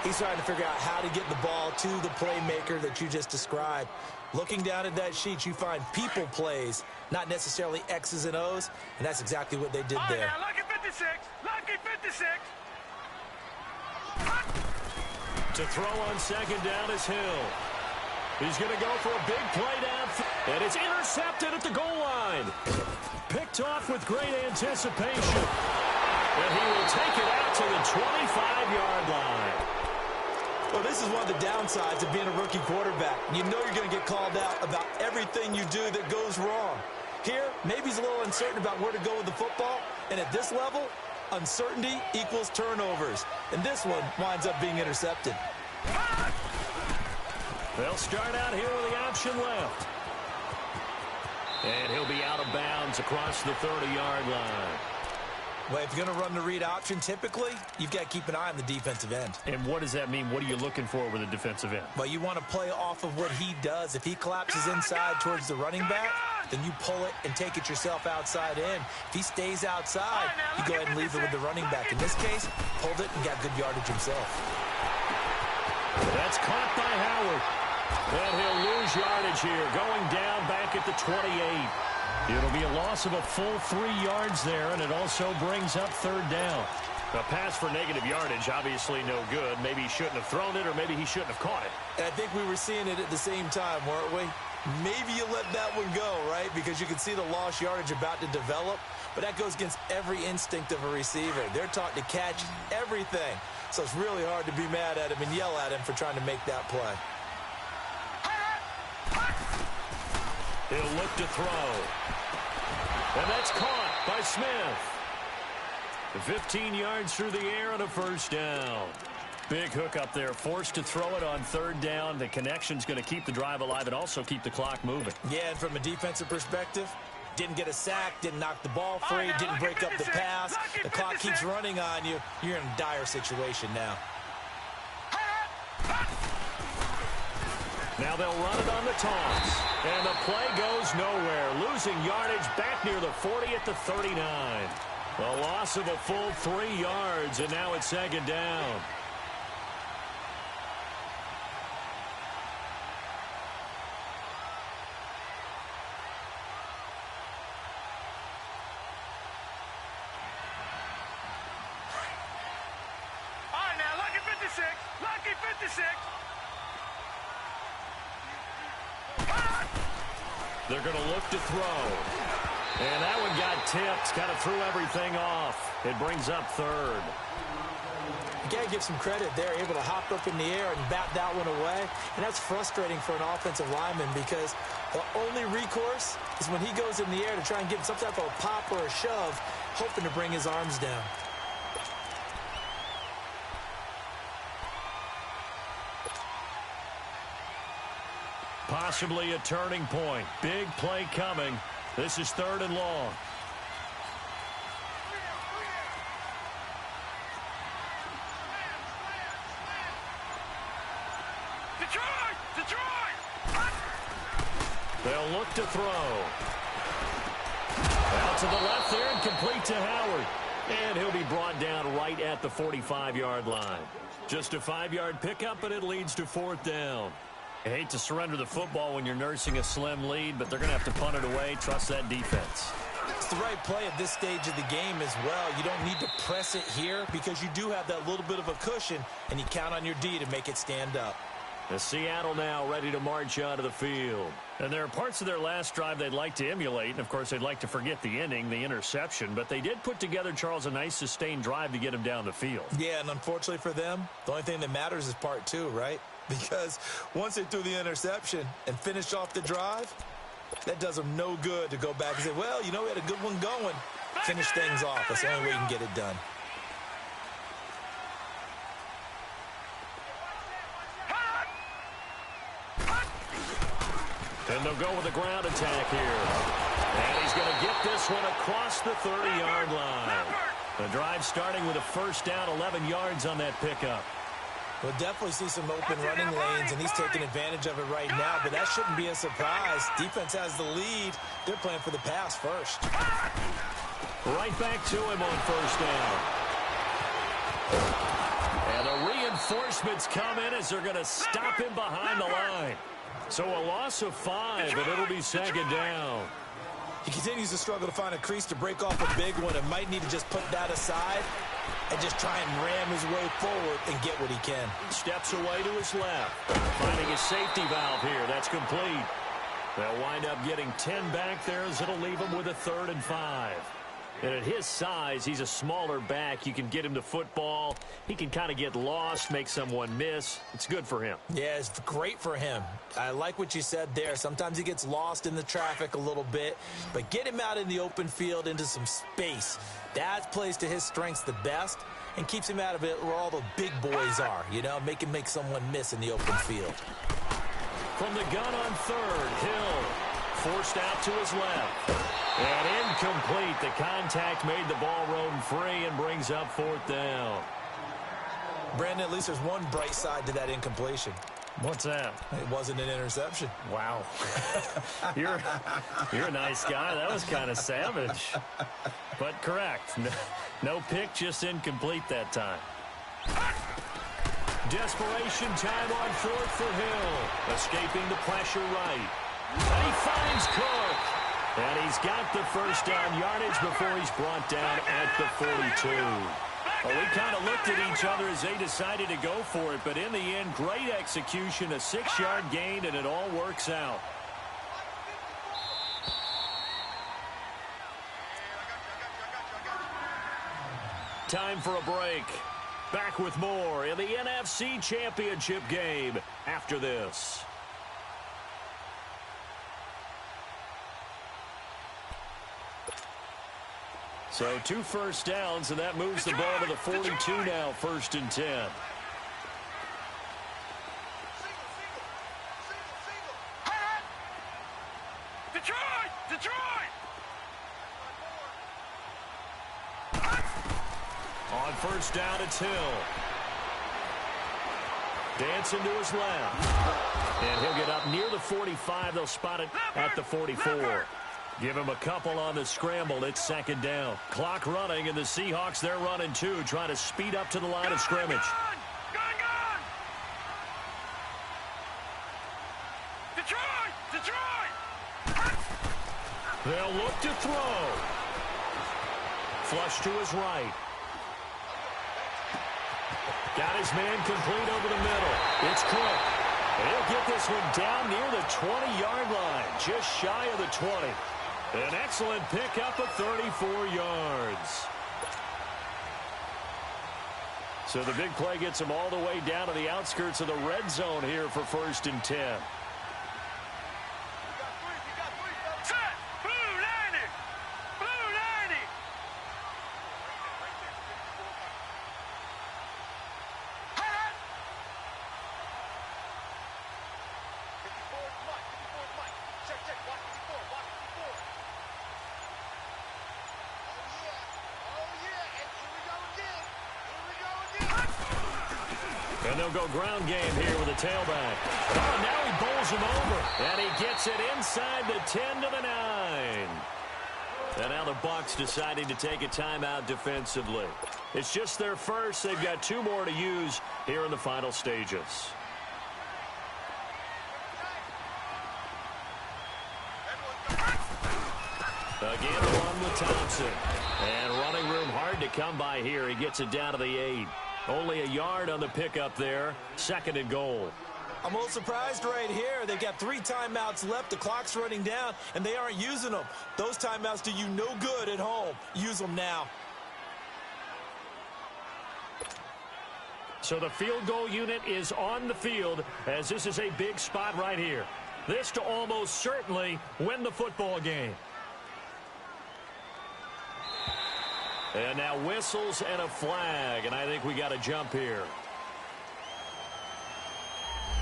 He's trying to figure out how to get the ball to the playmaker that you just described. Looking down at that sheet, you find people plays, not necessarily X's and O's, and that's exactly what they did there. Now, lucky 56! Lucky 56! To throw on 2nd down is Hill. He's going to go for a big play down, and it's intercepted at the goal line. Picked off with great anticipation. And he will take it out to the 25-yard line. Well, this is one of the downsides of being a rookie quarterback. You know you're going to get called out about everything you do that goes wrong. Here, maybe he's a little uncertain about where to go with the football. And at this level, uncertainty equals turnovers. And this one winds up being intercepted. They'll start out here with the option left. And he'll be out of bounds across the 30-yard line. Well, if you're going to run the read option, typically, you've got to keep an eye on the defensive end. And what does that mean? What are you looking for with a defensive end? Well, you want to play off of what he does. If he collapses inside towards the running back, then you pull it and take it yourself outside in. If he stays outside, you go ahead and leave it with the running back. In this case, pulled it and got good yardage himself. That's caught by Howard. And he'll lose yardage here, going down back at the 28. It'll be a loss of a full 3 yards there, and it also brings up third down. A pass for negative yardage, obviously no good. Maybe he shouldn't have thrown it, or maybe he shouldn't have caught it. And I think we were seeing it at the same time, weren't we? Maybe you let that one go, right? Because you can see the lost yardage about to develop, but that goes against every instinct of a receiver. They're taught to catch everything, so it's really hard to be mad at him and yell at him for trying to make that play. He'll look to throw. And that's caught by Smith. 15 yards through the air and a first down. Big hook up there, forced to throw it on third down. The connection's going to keep the drive alive and also keep the clock moving. Yeah, and from a defensive perspective, didn't get a sack, didn't knock the ball free, didn't break up the pass. The clock keeps running on you. You're in a dire situation now. Now they'll run it on the toss. And the play goes nowhere. Losing yardage back near the 40 at the 39. A loss of a full 3 yards, and now it's second down. All right, now, lucky 56. Lucky 56. They're going to look to throw. And that one got tipped. Kind of threw everything off. It brings up third. You got to give some credit. They're able to hop up in the air and bat that one away. And that's frustrating for an offensive lineman because the only recourse is when he goes in the air to try and get some type of a pop or a shove, hoping to bring his arms down. Possibly a turning point. Big play coming. This is third and long. Detroit! They'll look to throw. Out to the left there and complete to Howard. And he'll be brought down right at the 45-yard line. Just a 5-yard pickup, and it leads to fourth down. I hate to surrender the football when you're nursing a slim lead, but they're going to have to punt it away. Trust that defense. It's the right play at this stage of the game as well. You don't need to press it here because you do have that little bit of a cushion, and you count on your D to make it stand up. The Seattle now ready to march onto the field. And there are parts of their last drive they'd like to emulate, and, of course, they'd like to forget the inning, the interception. But they did put together, Charles, a nice sustained drive to get him down the field. Yeah, and unfortunately for them, the only thing that matters is part two, right? Because once they threw the interception and finished off the drive, that does them no good to go back and say, well, you know, we had a good one going. Finish things off. That's the only way you can get it done. And they'll go with a ground attack here. And he's going to get this one across the 30-yard line. The drive starting with a first down, 11 yards on that pickup. We'll definitely see some open running lanes, and he's taking advantage of it right now, but that shouldn't be a surprise. Defense has the lead. They're playing for the pass first. Right back to him on first down. And the reinforcements come in as they're going to stop him behind the line. So a loss of 5, and it'll be second down. He continues to struggle to find a crease to break off a big one and might need to just put that aside and just try and ram his way forward and get what he can. Steps away to his left. Finding his safety valve here. That's complete. They'll wind up getting 10 back there as it'll leave him with a 3rd and 5. And at his size, he's a smaller back. You can get him to football. He can kind of get lost, make someone miss. It's good for him. Yeah, it's great for him. I like what you said there. Sometimes he gets lost in the traffic a little bit, but get him out in the open field into some space. That plays to his strengths the best and keeps him out of it where all the big boys are, you know, make him make someone miss in the open field. From the gun on 3rd, Hill forced out to his left. And incomplete. The contact made the ball roam free and brings up 4th down. Brandon, at least there's one bright side to that incompletion. What's that? It wasn't an interception. Wow. You're a nice guy. That was kind of savage. But correct. No pick, just incomplete that time. Desperation time on 4th for Hill. Escaping the pressure right. And he finds Cook. And he's got the first down yardage before he's brought down at the 42. Well, we kind of looked at each other as they decided to go for it, but in the end, great execution, a 6-yard gain, and it all works out. Time for a break. Back with more in the NFC Championship game after this. So 2 first downs, and that moves the ball to the 42 now, 1st and 10. Detroit! On 1st down, it's Hill. Dancing to his left. And he'll get up near the 45. They'll spot it at the 44. Give him a couple on the scramble. It's 2nd down. Clock running, and the Seahawks, they're running too, trying to speed up to the line of scrimmage. Gun! Detroit! They'll look to throw. Flush to his right. Got his man complete over the middle. It's Cook. And he'll get this one down near the 20-yard line, just shy of the 20. An excellent pickup of 34 yards. So the big play gets him all the way down to the outskirts of the red zone here for 1st and 10. Set! Blue 90! Blue 90! And they'll go ground game here with a tailback. Oh, now he bowls him over. And he gets it inside the 10 to the 9. And now the Bucs deciding to take a timeout defensively. It's just their first. They've got 2 more to use here in the final stages. Again, the run with Thompson. And running room hard to come by here. He gets it down to the 8. Only a yard on the pickup there. 2nd and goal. I'm a little surprised right here. They've got 3 timeouts left. The clock's running down, and they aren't using them. Those timeouts do you no good at home. Use them now. So the field goal unit is on the field, as this is a big spot right here. This to almost certainly win the football game. And now whistles and a flag, and I think we got a jump here.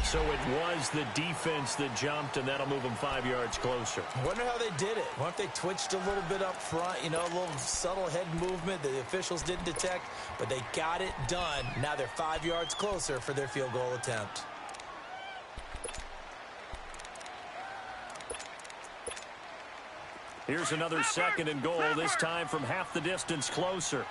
So it was the defense that jumped, and that'll move them 5 yards closer. I wonder how they did it. I wonder if they twitched a little bit up front, a little subtle head movement that the officials didn't detect, but they got it done. Now they're 5 yards closer for their field goal attempt. Here's another 2nd and goal, this time from half the distance closer.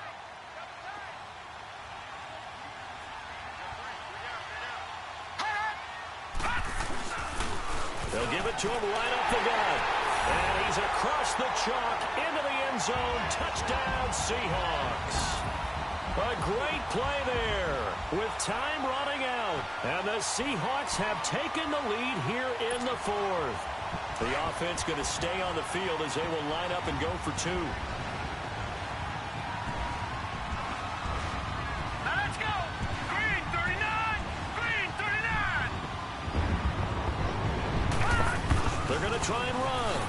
They'll give it to him right up the gut. And he's across the chalk into the end zone. Touchdown, Seahawks. A great play there with time running out. And the Seahawks have taken the lead here in the 4th. The offense going to stay on the field as they will line up and go for 2. Now let's go! Green 39! Green 39! They're going to try and run.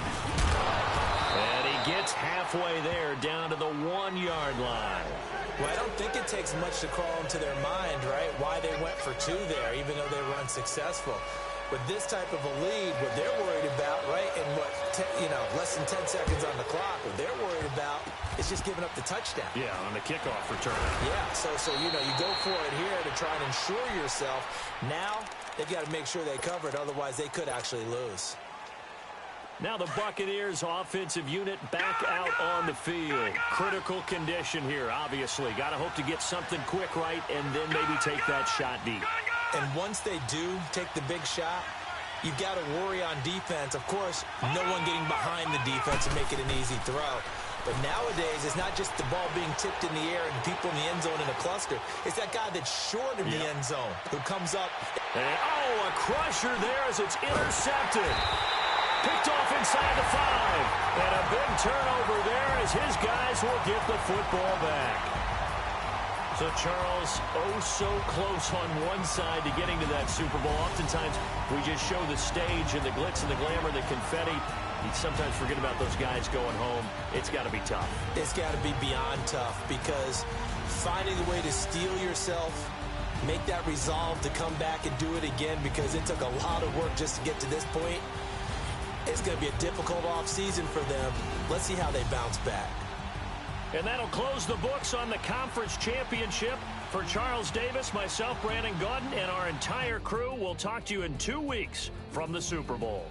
And he gets halfway there down to the 1-yard line. Well, I don't think it takes much to crawl into their mind, right, why they went for 2 there, even though they were unsuccessful. With this type of a lead, what they're worried about, right, and what less than 10 seconds on the clock. What they're worried about is just giving up the touchdown. Yeah, on the kickoff return. Yeah, so you go for it here to try and ensure yourself. Now they've got to make sure they cover it, otherwise they could actually lose. Now the Buccaneers offensive unit back out on the field. Critical condition here, obviously. Got to hope to get something quick right and then maybe take that shot deep. And once they do take the big shot, you've got to worry on defense. Of course, no one getting behind the defense and make it an easy throw. But nowadays, it's not just the ball being tipped in the air and people in the end zone in a cluster. It's that guy that's short in the end zone who comes up. And, a crusher there as it's intercepted. Picked off inside the 5. And a big turnover there as his guys will get the football back. So, Charles, so close on one side to getting to that Super Bowl. Oftentimes, we just show the stage and the glitz and the glamour, the confetti. You sometimes forget about those guys going home. It's got to be tough. It's got to be beyond tough because finding a way to steel yourself, make that resolve to come back and do it again because it took a lot of work just to get to this point. It's going to be a difficult offseason for them. Let's see how they bounce back. And that'll close the books on the conference championship. For Charles Davis, myself, Brandon Gaudin, and our entire crew, we'll talk to you in 2 weeks from the Super Bowl.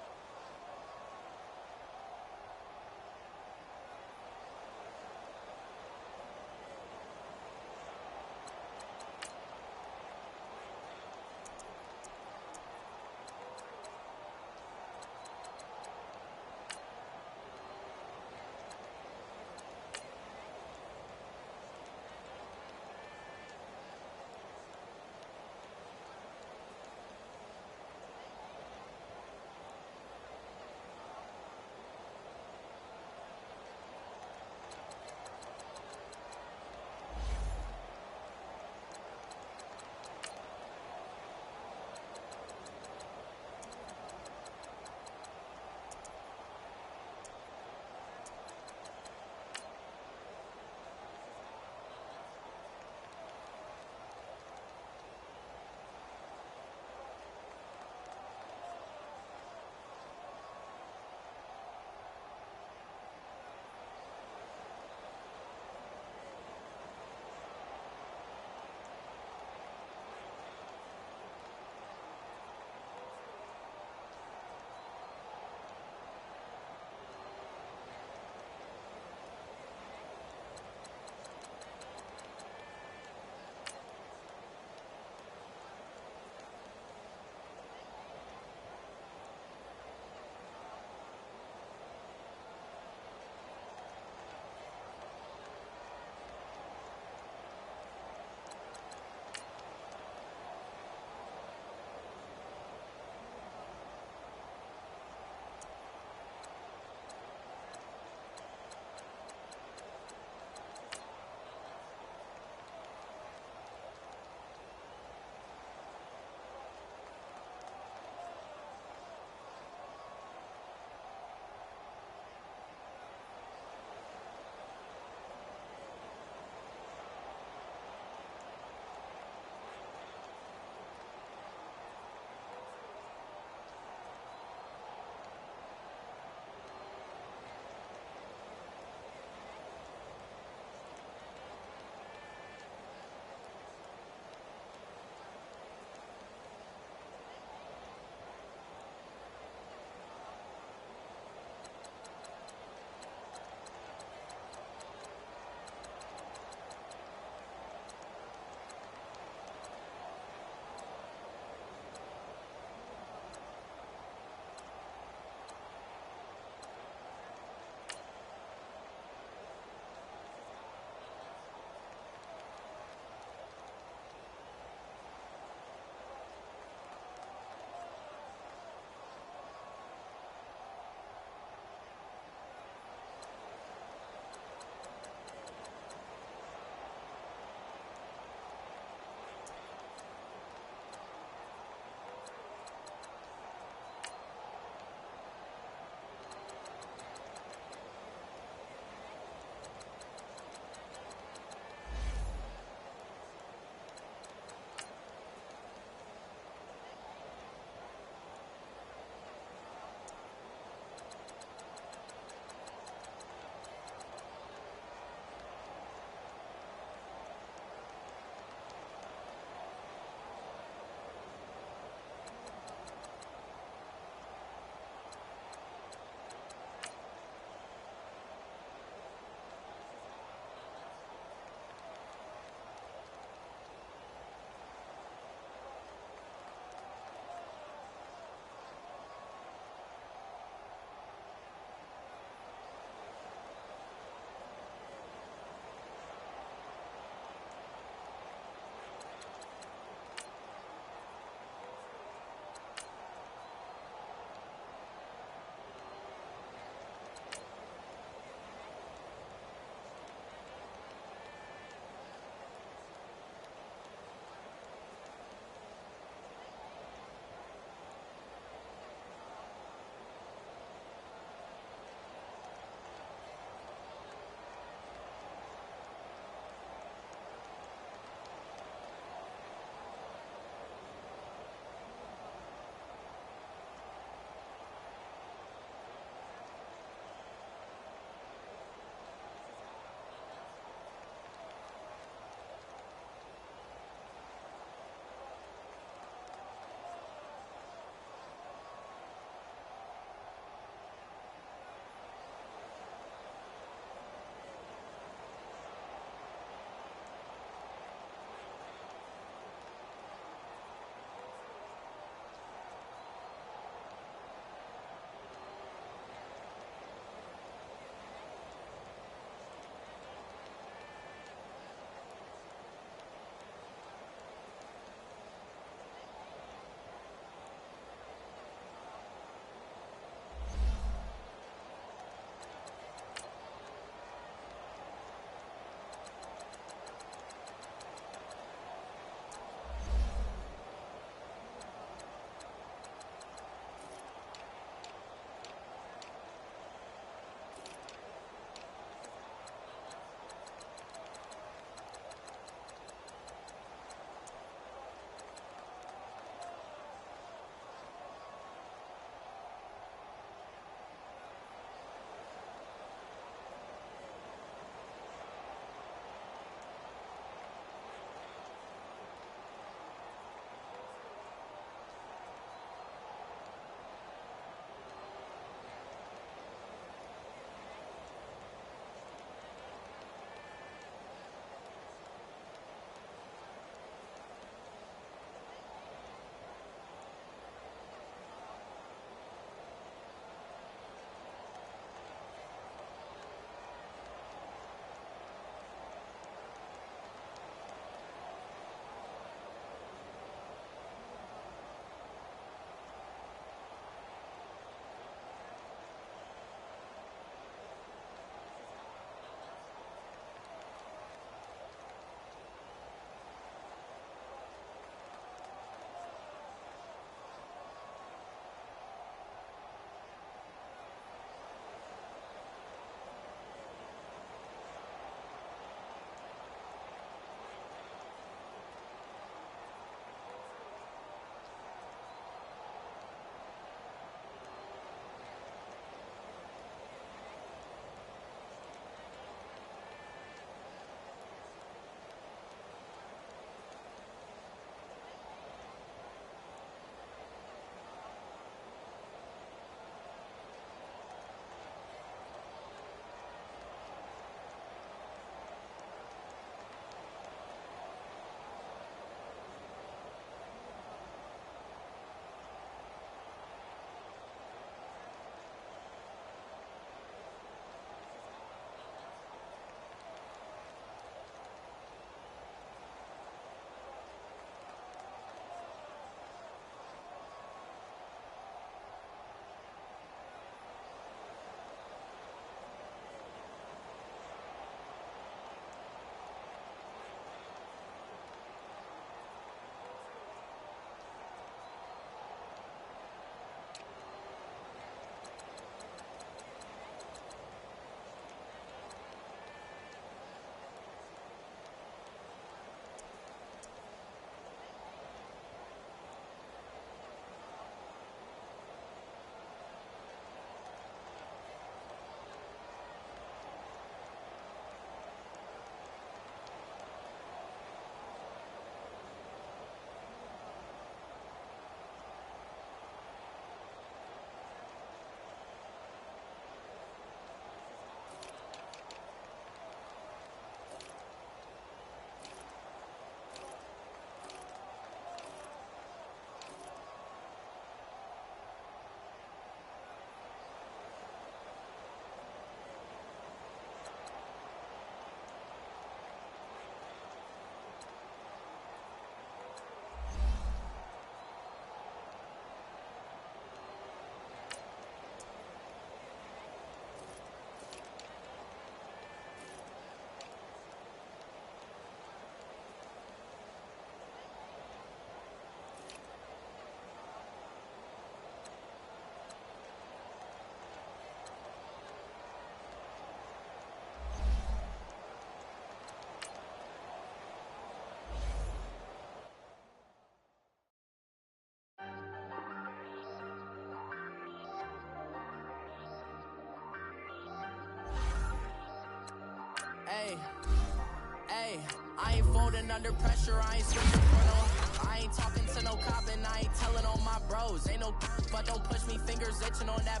folding under pressure, I ain't switching for no. I ain't talking to no cop and I ain't telling on my bros. Ain't no but don't push me, fingers itching on that.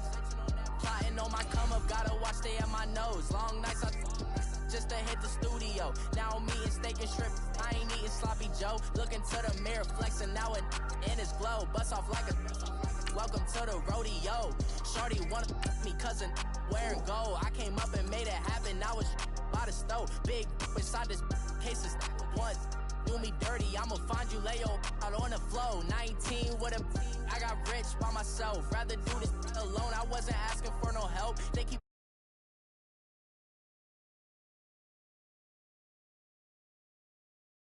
Plotting on my come up, gotta watch stay at my nose. Long nights I just to hit the studio. Now I'm eating steak and shrimp, I ain't eating sloppy Joe. Looking to the mirror, flexing now and in his glow. Bust off like a welcome to the rodeo. Shorty wanna me cousin wearing gold. I came up and made it happen, now it's by the stove. Big inside this cases once. Do me dirty, I'ma find you, lay your out on the flow. 19 with a I got rich by myself. Rather do this alone, I wasn't asking for no help. They keep